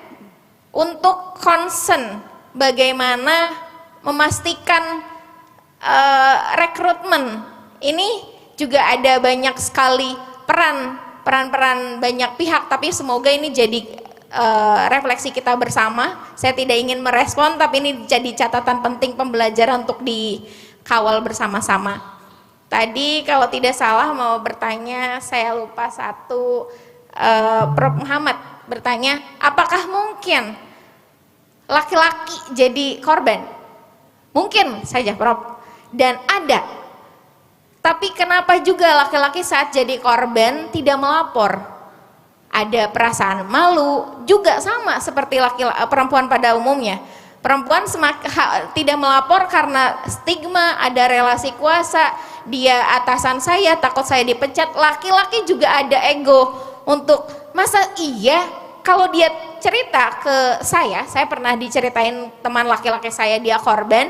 untuk concern bagaimana memastikan rekrutmen ini juga ada banyak sekali peran banyak pihak, tapi semoga ini jadi refleksi kita bersama. Saya tidak ingin merespon, tapi ini jadi catatan penting pembelajaran untuk di kawal bersama-sama. Tadi kalau tidak salah mau bertanya, saya lupa satu, Prof. Muhammad bertanya, apakah mungkin laki-laki jadi korban? Mungkin saja, Prof. Dan ada. Tapi kenapa juga laki-laki saat jadi korban tidak melapor? Ada perasaan malu, juga sama seperti perempuan pada umumnya. Perempuan tidak melapor karena stigma, ada relasi kuasa, dia atasan saya, takut saya dipecat. Laki-laki juga ada ego untuk, masa iya kalau dia cerita ke saya pernah diceritain teman laki-laki saya dia korban,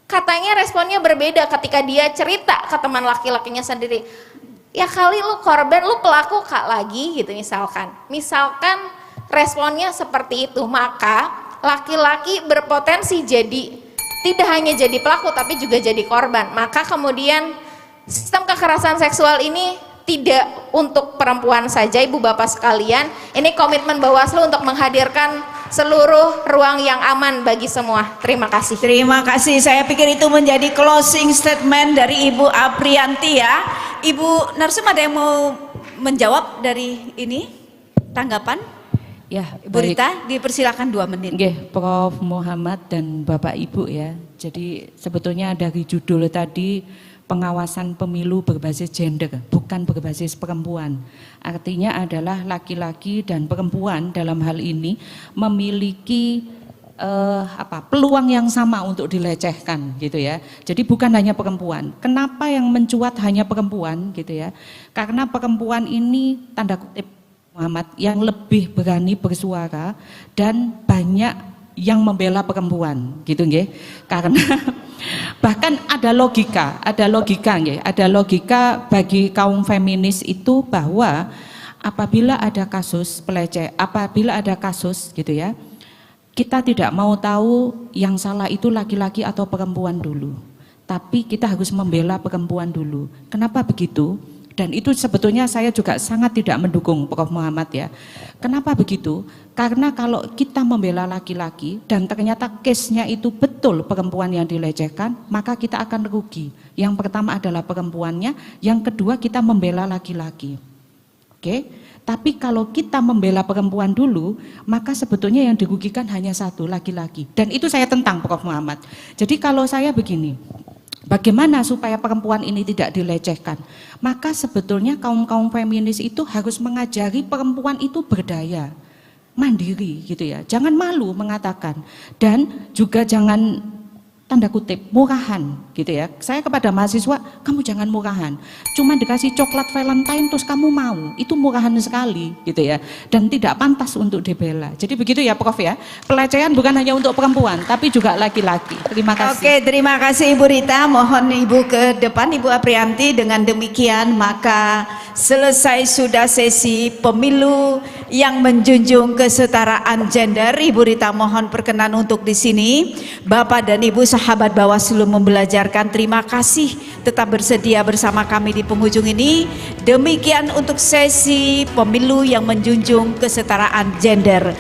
katanya responnya berbeda ketika dia cerita ke teman laki-lakinya sendiri. Ya kali lu korban, lu pelaku kak lagi gitu misalkan responnya seperti itu. Maka laki-laki berpotensi jadi tidak hanya jadi pelaku tapi juga jadi korban. Maka kemudian sistem kekerasan seksual ini tidak untuk perempuan saja, ibu bapak sekalian. Ini komitmen Bawaslu untuk menghadirkan seluruh ruang yang aman bagi semua. Terima kasih. Terima kasih. Saya pikir itu menjadi closing statement dari Ibu Aprianti ya. Ibu Narsum ada yang mau menjawab dari ini tanggapan? Ya, Ibu Rita, dipersilakan 2 menit. Nggih, Prof. Muhammad dan Bapak Ibu ya. Jadi sebetulnya dari judul tadi pengawasan pemilu berbasis gender, bukan berbasis perempuan. Artinya adalah laki-laki dan perempuan dalam hal ini memiliki peluang yang sama untuk dilecehkan gitu ya. Jadi bukan hanya perempuan. Kenapa yang mencuat hanya perempuan gitu ya? Karena perempuan ini tanda kutip Muhammad yang lebih berani bersuara dan banyak yang membela perempuan gitu nggih. Karena bahkan ada logika nggih, ada logika bagi kaum feminis itu bahwa apabila ada kasus gitu ya, kita tidak mau tahu yang salah itu laki-laki atau perempuan dulu, tapi kita harus membela perempuan dulu. Kenapa begitu? Dan itu sebetulnya saya juga sangat tidak mendukung Prof. Muhammad ya. Kenapa begitu? Karena kalau kita membela laki-laki dan ternyata case-nya itu betul perempuan yang dilecehkan, maka kita akan rugi. Yang pertama adalah perempuannya, yang kedua kita membela laki-laki. Oke? Tapi kalau kita membela perempuan dulu, maka sebetulnya yang dirugikan hanya satu, laki-laki. Dan itu saya tentang Prof. Muhammad. Jadi kalau saya begini, bagaimana supaya perempuan ini tidak dilecehkan? Maka sebetulnya kaum feminis itu harus mengajari perempuan itu berdaya, mandiri gitu ya. Jangan malu mengatakan, dan juga jangan tanda kutip murahan gitu ya. Saya kepada mahasiswa, kamu jangan murahan. Cuma dikasih coklat Valentine terus kamu mau, itu murahan sekali gitu ya. Dan tidak pantas untuk dibela. Jadi begitu ya Prof ya. Pelecehan bukan hanya untuk perempuan, tapi juga laki-laki. Terima kasih. Oke, terima kasih Ibu Rita. Mohon Ibu ke depan, Ibu Aprianti. Dengan demikian maka selesai sudah sesi pemilu yang menjunjung kesetaraan gender. Ibu Rita mohon perkenan untuk di sini. Bapak dan Ibu sahabat Bawaslu membelajarkan, terima kasih tetap bersedia bersama kami di penghujung ini. Demikian untuk sesi pemilu yang menjunjung kesetaraan gender.